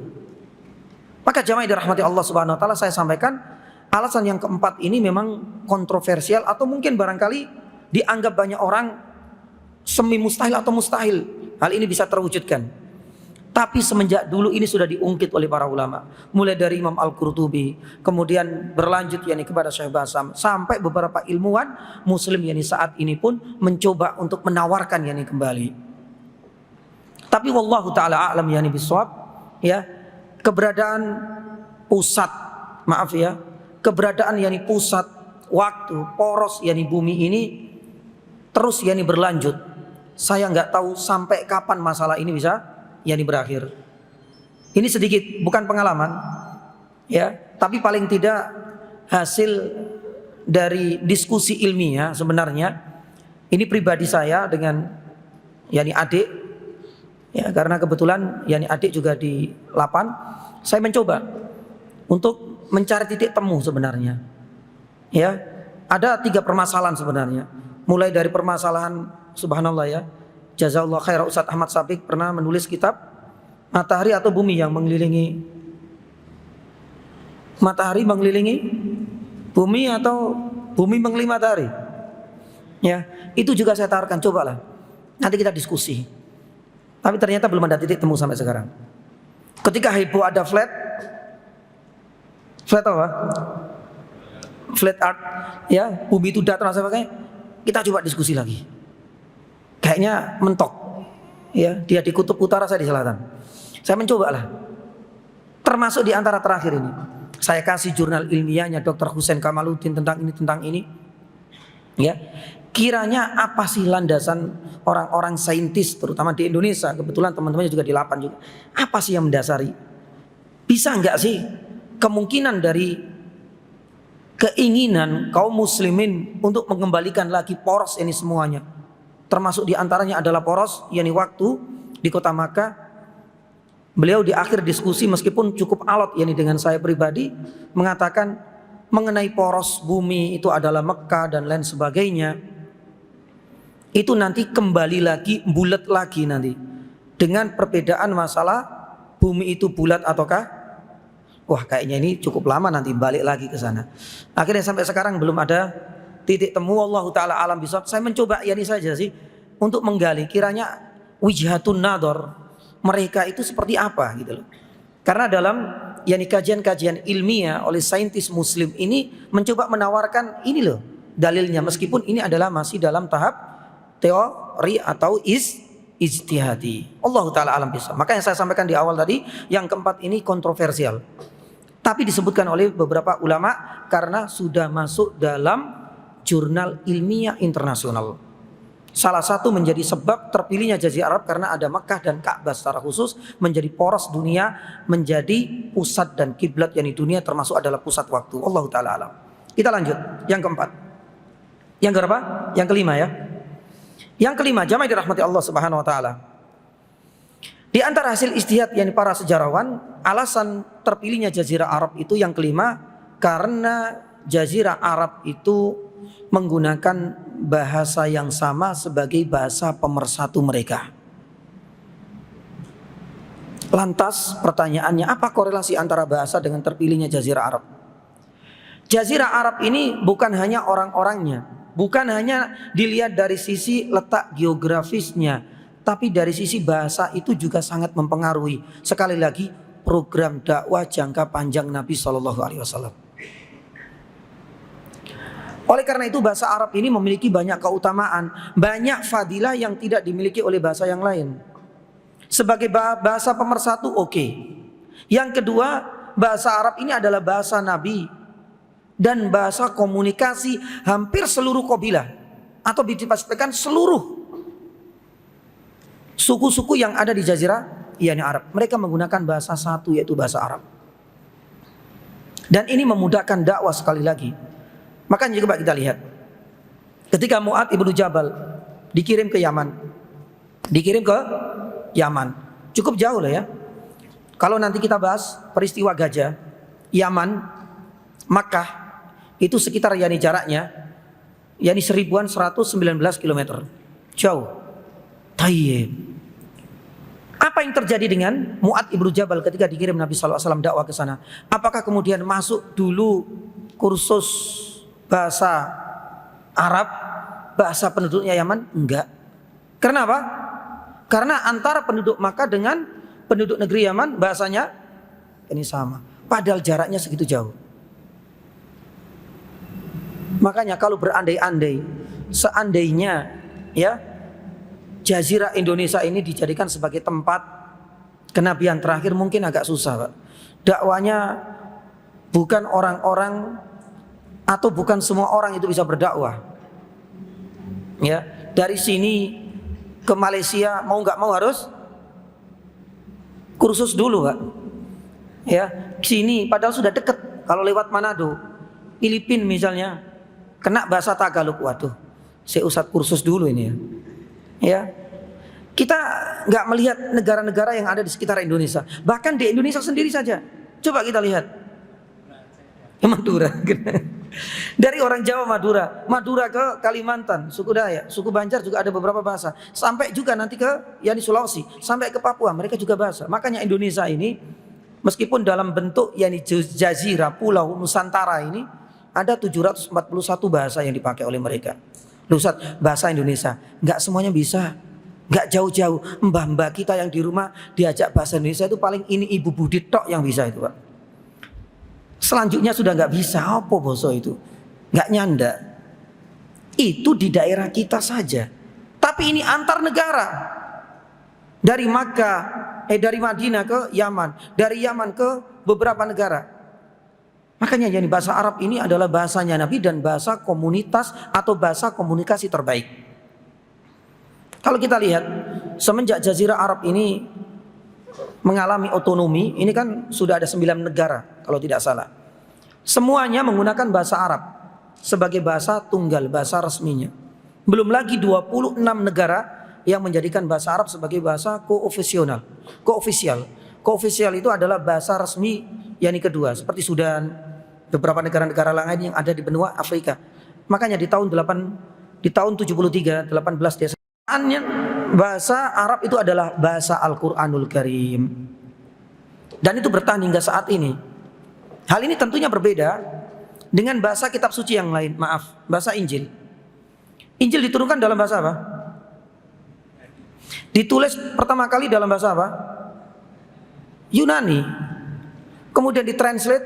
Maka jamaah dirahmati Allah Subhanahu wa taala, saya sampaikan alasan yang keempat ini memang kontroversial atau mungkin barangkali dianggap banyak orang semi mustahil atau mustahil hal ini bisa terwujudkan. Tapi semenjak dulu ini sudah diungkit oleh para ulama, mulai dari Imam Al-Qurtubi, kemudian berlanjut yakni kepada Syekh Basam, sampai beberapa ilmuwan muslim yakni saat ini pun mencoba untuk menawarkan yakni kembali. Tapi wallahu taala a'lam yakni bisawab, ya, keberadaan pusat, maaf ya, keberadaan yakni pusat waktu poros yakni bumi ini terus yakni berlanjut. Saya nggak tahu sampai kapan masalah ini bisa yakni berakhir. Ini sedikit bukan pengalaman, ya, tapi paling tidak hasil dari diskusi ilmiah sebenarnya. Ini pribadi saya dengan yakni adik, ya, karena kebetulan yakni adik juga di Lapan. Saya mencoba untuk mencari titik temu sebenarnya. Ya, ada 3 permasalahan sebenarnya. Mulai dari permasalahan, subhanallah ya, jazakallahu khairan, Ustadz Ahmad Sabik pernah menulis kitab Matahari atau Bumi yang mengelilingi, matahari mengelilingi bumi atau bumi mengelilingi matahari. Ya, itu juga saya tawarkan, cobalah. Nanti kita diskusi. Tapi ternyata belum ada titik temu sampai sekarang. Ketika heboh ada flat apa? Flat earth, ya, bumi itu datar dan sebagainya. Kita coba diskusi lagi. Kayaknya mentok, ya, dia di kutub utara, saya di selatan. Saya mencoba lah. Termasuk di antara terakhir ini, saya kasih jurnal ilmiahnya Dr. Husain Kamaluddin tentang ini. Ya, kiranya apa sih landasan orang-orang saintis terutama di Indonesia, kebetulan teman-temannya juga di Lapan juga, apa sih yang mendasari? Bisa nggak sih kemungkinan dari keinginan kaum muslimin untuk mengembalikan lagi poros ini semuanya, termasuk di antaranya adalah poros yakni waktu di kota Makkah. Beliau di akhir diskusi meskipun cukup alot yakni dengan saya pribadi mengatakan mengenai poros bumi itu adalah Mekah dan lain sebagainya, itu nanti kembali lagi bulat lagi nanti dengan perbedaan masalah bumi itu bulat ataukah, wah kayaknya ini cukup lama nanti balik lagi ke sana. Akhirnya sampai sekarang belum ada titik temu. Wallahu taala alam bisawab. Saya mencoba ini saja sih untuk menggali kiranya wijhatun nador mereka itu seperti apa gitu loh. Karena dalam yakni kajian-kajian ilmiah oleh saintis muslim ini mencoba menawarkan ini loh dalilnya, meskipun ini adalah masih dalam tahap teori atau ijtihadi. Allah taala alam bisa. Maka yang saya sampaikan di awal tadi, yang keempat ini kontroversial, tapi disebutkan oleh beberapa ulama karena sudah masuk dalam jurnal ilmiah internasional. Salah satu menjadi sebab terpilihnya Jazirah Arab karena ada Mekah dan Ka'bah secara khusus menjadi poros dunia, menjadi pusat dan kiblat yakni dunia, termasuk adalah pusat waktu. Allah taala alam. Kita lanjut yang keempat. Yang berapa? Yang kelima ya. Yang kelima, jamaah dirahmati Allah Subhanahu wa taala. Di antara hasil ijtihad yakni para sejarawan, alasan terpilihnya Jazirah Arab itu yang kelima karena Jazirah Arab itu menggunakan bahasa yang sama sebagai bahasa pemersatu mereka. Lantas pertanyaannya, apa korelasi antara bahasa dengan terpilihnya Jazirah Arab? Jazirah Arab ini bukan hanya orang-orangnya, bukan hanya dilihat dari sisi letak geografisnya, tapi dari sisi bahasa itu juga sangat mempengaruhi. Sekali lagi, program dakwah jangka panjang Nabi SAW. Oleh karena itu bahasa Arab ini memiliki banyak keutamaan, banyak fadilah yang tidak dimiliki oleh bahasa yang lain. Sebagai bahasa pemersatu oke. Yang kedua, bahasa Arab ini adalah bahasa Nabi dan bahasa komunikasi hampir seluruh kabilah atau dipastikan seluruh suku-suku yang ada di Jazirah yakni Arab. Mereka menggunakan bahasa satu yaitu bahasa Arab. Dan ini memudahkan dakwah sekali lagi. Makanya coba kita lihat, ketika Mu'adz ibnu Jabal dikirim ke Yaman, cukup jauh lah ya. Kalau nanti kita bahas peristiwa gajah, Yaman, Makkah itu sekitar yakni jaraknya, yakni 1119 km, jauh. Tayyib. Apa yang terjadi dengan Mu'adz ibnu Jabal ketika dikirim Nabi SAW dakwah ke sana? Apakah kemudian masuk dulu kursus bahasa Arab, bahasa penduduknya Yaman? Enggak. Karena apa? Karena antara penduduk Makkah dengan penduduk negeri Yaman bahasanya ini sama. Padahal jaraknya segitu jauh. Makanya kalau berandai-andai, seandainya ya Jazirah Indonesia ini dijadikan sebagai tempat kenabian terakhir, mungkin agak susah, Pak. Dakwanya bukan orang-orang atau bukan semua orang itu bisa berdakwah. Ya, dari sini ke Malaysia mau nggak mau harus kursus dulu, Pak. Ya, sini padahal sudah dekat. Kalau lewat Manado, Filipina misalnya, kena bahasa Tagalog, waduh, saya usah kursus dulu ini ya. Ya, kita nggak melihat negara-negara yang ada di sekitar Indonesia. Bahkan di Indonesia sendiri saja, coba kita lihat Madura. Dari orang Jawa Madura ke Kalimantan, suku Dayak, suku Banjar juga ada beberapa bahasa. Sampai juga nanti ke yakni Sulawesi, sampai ke Papua mereka juga bahasa. Makanya Indonesia ini meskipun dalam bentuk yakni jazirah, pulau Nusantara ini ada 741 bahasa yang dipakai oleh mereka. Loh Ustaz, bahasa Indonesia nggak semuanya bisa. Nggak jauh-jauh, mbah-mbah kita yang di rumah diajak bahasa Indonesia itu paling ini Ibu Budi tok yang bisa itu, Pak. Selanjutnya sudah nggak bisa, apa boso itu, nggak nyanda. Itu di daerah kita saja. Tapi ini antar negara. Dari Makkah, dari Madinah ke Yaman, dari Yaman ke beberapa negara. Makanya yani bahasa Arab ini adalah bahasanya Nabi dan bahasa komunitas atau bahasa komunikasi terbaik. Kalau kita lihat semenjak Jazirah Arab ini mengalami otonomi, ini kan sudah ada 9 negara kalau tidak salah. Semuanya menggunakan bahasa Arab sebagai bahasa tunggal, bahasa resminya. Belum lagi 26 negara yang menjadikan bahasa Arab sebagai bahasa koofisial. Koofisial itu adalah bahasa resmi yang kedua, seperti Sudan, beberapa negara-negara lain yang ada di benua Afrika. Makanya di tahun 73, 18 Desember, bahasa Arab itu adalah bahasa Al-Qur'anul Karim. Dan itu bertahan hingga saat ini. Hal ini tentunya berbeda dengan bahasa kitab suci yang lain, bahasa Injil. Injil diturunkan dalam bahasa apa? Ditulis pertama kali dalam bahasa apa? Yunani. Kemudian ditranslate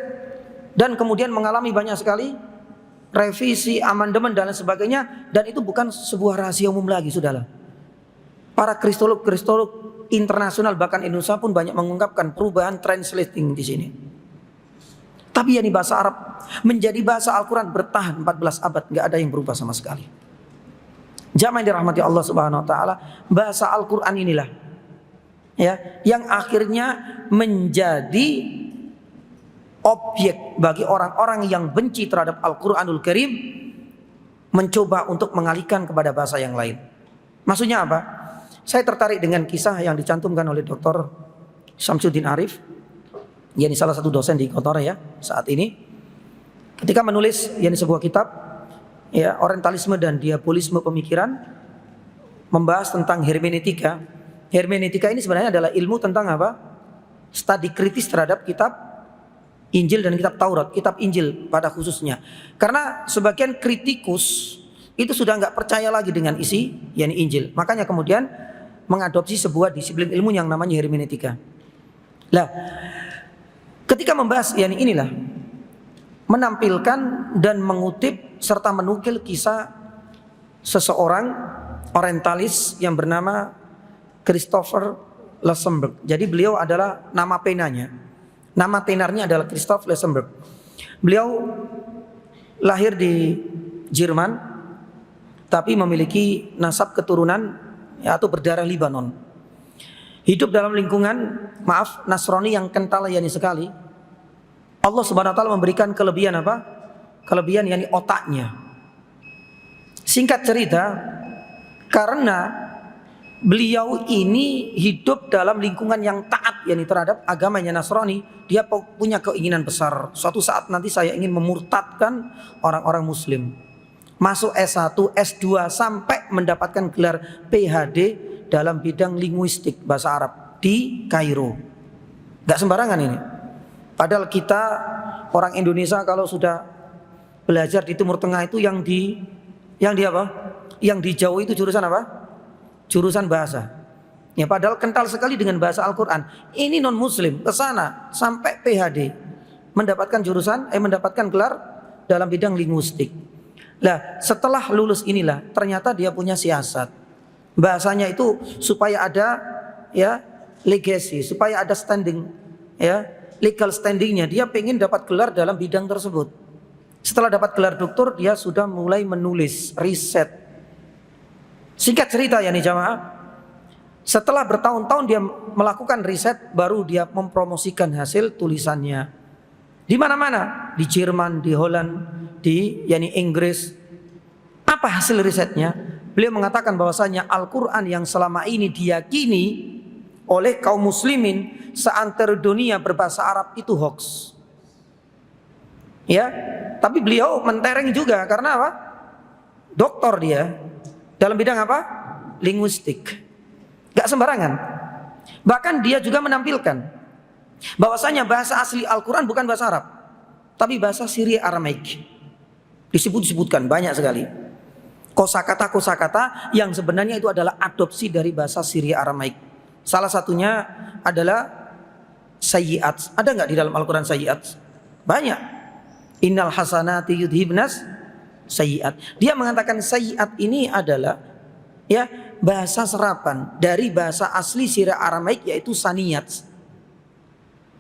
dan kemudian mengalami banyak sekali revisi, amandemen dan lain sebagainya, dan itu bukan sebuah rahasia umum lagi, sudahlah. Para kristolog internasional bahkan Indonesia pun banyak mengungkapkan perubahan translating di sini. Tapi yang di bahasa Arab menjadi bahasa Al-Quran bertahan 14 abad, nggak ada yang berubah sama sekali. Jamaah yang dirahmati Allah Subhanahu Wa Taala, bahasa Al-Quran inilah ya yang akhirnya menjadi objek bagi orang-orang yang benci terhadap Al-Quranul Karim mencoba untuk mengalihkan kepada bahasa yang lain. Maksudnya apa? Saya tertarik dengan kisah yang dicantumkan oleh Dr. Syamsuddin Arif, yang salah satu dosen di Qatar ya saat ini, ketika menulis sebuah kitab ya orientalisme dan diabolisme pemikiran, membahas tentang hermeneutika. Hermeneutika ini sebenarnya adalah ilmu tentang apa? Studi kritis terhadap kitab Injil dan kitab Taurat, kitab Injil pada khususnya. Karena sebagian kritikus itu sudah nggak percaya lagi dengan isi Injil. Makanya kemudian mengadopsi sebuah disiplin ilmu yang namanya hermeneutika. Lah, ketika membahas inilah menampilkan dan mengutip serta menukil kisah seseorang orientalis yang bernama Christopher Lessenberg. Jadi beliau adalah nama penanya. Nama tenarnya adalah Christoph Lessenberg. Beliau lahir di Jerman tapi memiliki nasab keturunan atau berdarah Libanon. Hidup dalam lingkungan Nasrani yang kental sekali. Allah Subhanahu wa taala memberikan kelebihan apa? Kelebihan otaknya. Singkat cerita, karena beliau ini hidup dalam lingkungan yang taat terhadap agamanya Nasrani, dia punya keinginan besar. Suatu saat nanti saya ingin memurtadkan orang-orang muslim. Masuk S1, S2 sampai mendapatkan gelar PhD dalam bidang linguistik bahasa Arab di Kairo. Gak sembarangan ini. Padahal kita orang Indonesia kalau sudah belajar di Timur Tengah itu yang di apa? Yang dijauhi itu jurusan apa? Jurusan bahasa. Ya padahal kental sekali dengan bahasa Al-Qur'an. Ini non muslim ke sana sampai PhD mendapatkan mendapatkan gelar dalam bidang linguistik. Lah, setelah lulus inilah ternyata dia punya siasat. Bahasanya itu supaya ada legacy, supaya ada standing legal standingnya. Dia pengen dapat gelar dalam bidang tersebut. Setelah dapat gelar doktor, dia sudah mulai menulis riset. Singkat cerita jamaah, setelah bertahun-tahun dia melakukan riset, baru dia mempromosikan hasil tulisannya di mana-mana, di Jerman, di Holland, di Inggris. Apa hasil risetnya? Beliau mengatakan bahwasanya Al-Quran yang selama ini diyakini oleh kaum muslimin seantero dunia berbahasa Arab itu hoax. Ya, tapi beliau mentereng juga karena apa? Doktor dia dalam bidang apa? Linguistik. Gak sembarangan. Bahkan dia juga menampilkan bahwasanya bahasa asli Al-Quran bukan bahasa Arab, tapi bahasa Syria Aramaik. Disebutkan banyak sekali kosakata yang sebenarnya itu adalah adopsi dari bahasa Syria Aramaik. Salah satunya adalah sayyiat. Ada nggak di dalam Al-Quran sayyiat? Banyak. Innal hasanati yudhibnas sayyiat. Dia mengatakan sayyiat ini adalah bahasa serapan dari bahasa asli Syria Aramaik, yaitu saniyat.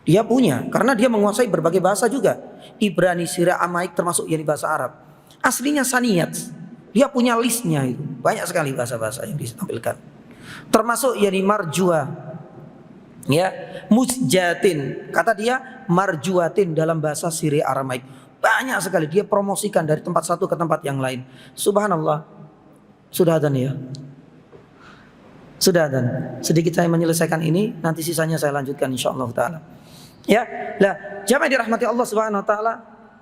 Dia punya, karena dia menguasai berbagai bahasa juga. Ibrani, Syria, Amaik, termasuk yang di bahasa Arab. Aslinya Saniyat. Dia punya listnya itu. Banyak sekali bahasa-bahasa yang ditampilkan. Termasuk yani marjua. Ya, musjatin. Kata dia marjuatin dalam bahasa Syria Aramaik. Banyak sekali dia promosikan dari tempat satu ke tempat yang lain. Subhanallah. Sudah adzan ya? Sudah adzan. Sedikit saya menyelesaikan ini, nanti sisanya saya lanjutkan insyaallah taala. Ya, lah jamaah dirahmati Allah Subhanahu wa taala,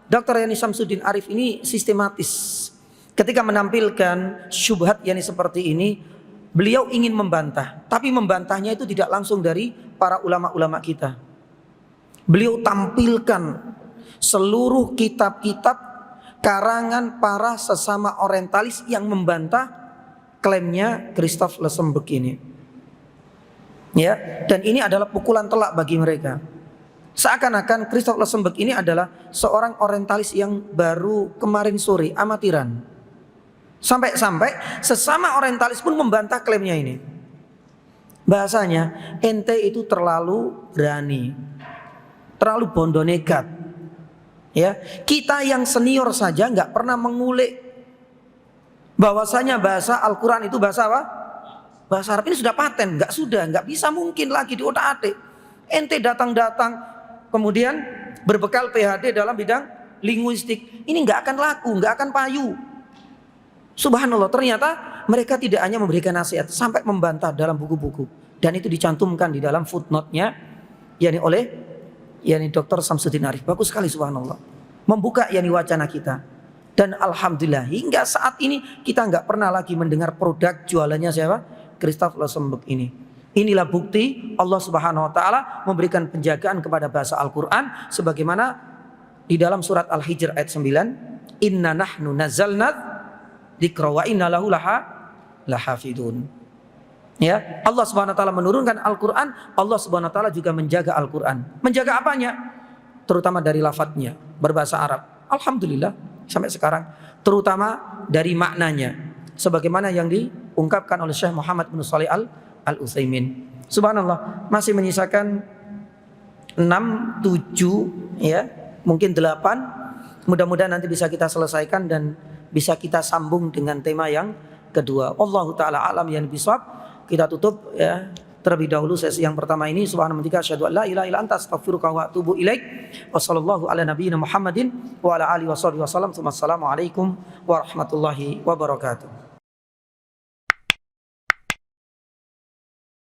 Dr. Yani Syamsuddin Arif ini sistematis. Ketika menampilkan syubhat yani seperti ini, beliau ingin membantah, tapi membantahnya itu tidak langsung dari para ulama-ulama kita. Beliau tampilkan seluruh kitab-kitab karangan para sesama orientalis yang membantah klaimnya Christoph Lessenberg ini. Ya, dan ini adalah pukulan telak bagi mereka. Seakan-akan Christoph Lessenberg ini adalah seorang orientalis yang baru kemarin sore, amatiran. Sampai-sampai sesama orientalis pun membantah klaimnya ini. Bahasanya, ente itu terlalu berani, terlalu bondo nekat. Ya, kita yang senior saja nggak pernah mengulik bahwasanya bahasa Al-Quran itu bahasa apa? Bahasa Arab ini sudah paten, nggak bisa mungkin lagi diotak-atik. Ente datang-datang kemudian berbekal PhD dalam bidang linguistik, ini nggak akan laku, nggak akan payu. Subhanallah, ternyata mereka tidak hanya memberikan nasihat, sampai membantah dalam buku-buku, dan itu dicantumkan di dalam footnote-nya, yakni oleh Dr. Syamsuddin Arif. Bagus sekali, subhanallah, membuka wacana kita. Dan alhamdulillah hingga saat ini kita nggak pernah lagi mendengar produk jualannya siapa? Christoph Lessenberg ini. Inilah bukti Allah Subhanahu wa taala memberikan penjagaan kepada bahasa Al-Qur'an sebagaimana di dalam surat Al-Hijr ayat 9, inna nahnu nazzalna dzikra wa inna lahu lahafidun. Ya, Allah Subhanahu wa taala menurunkan Al-Qur'an, Allah Subhanahu wa taala juga menjaga Al-Qur'an. Menjaga apanya? Terutama dari lafadznya berbahasa Arab. Alhamdulillah sampai sekarang, terutama dari maknanya sebagaimana yang diungkapkan oleh Syekh Muhammad bin Shalih Al-Utsaimin. Subhanallah, masih menyisakan 6, 7 ya, mungkin 8. Mudah-mudahan nanti bisa kita selesaikan dan bisa kita sambung dengan tema yang kedua. Wallahu taala alam yang bisawab. Kita tutup ya terlebih dahulu sesi yang pertama ini. Subhanallah, asyhadu an la ilaha illa anta astaghfiruka wa atubu ilaik. Wassallallahu ala nabiyyina Muhammadin wa ala alihi wasallam. Wassalamualaikum warahmatullahi wabarakatuh.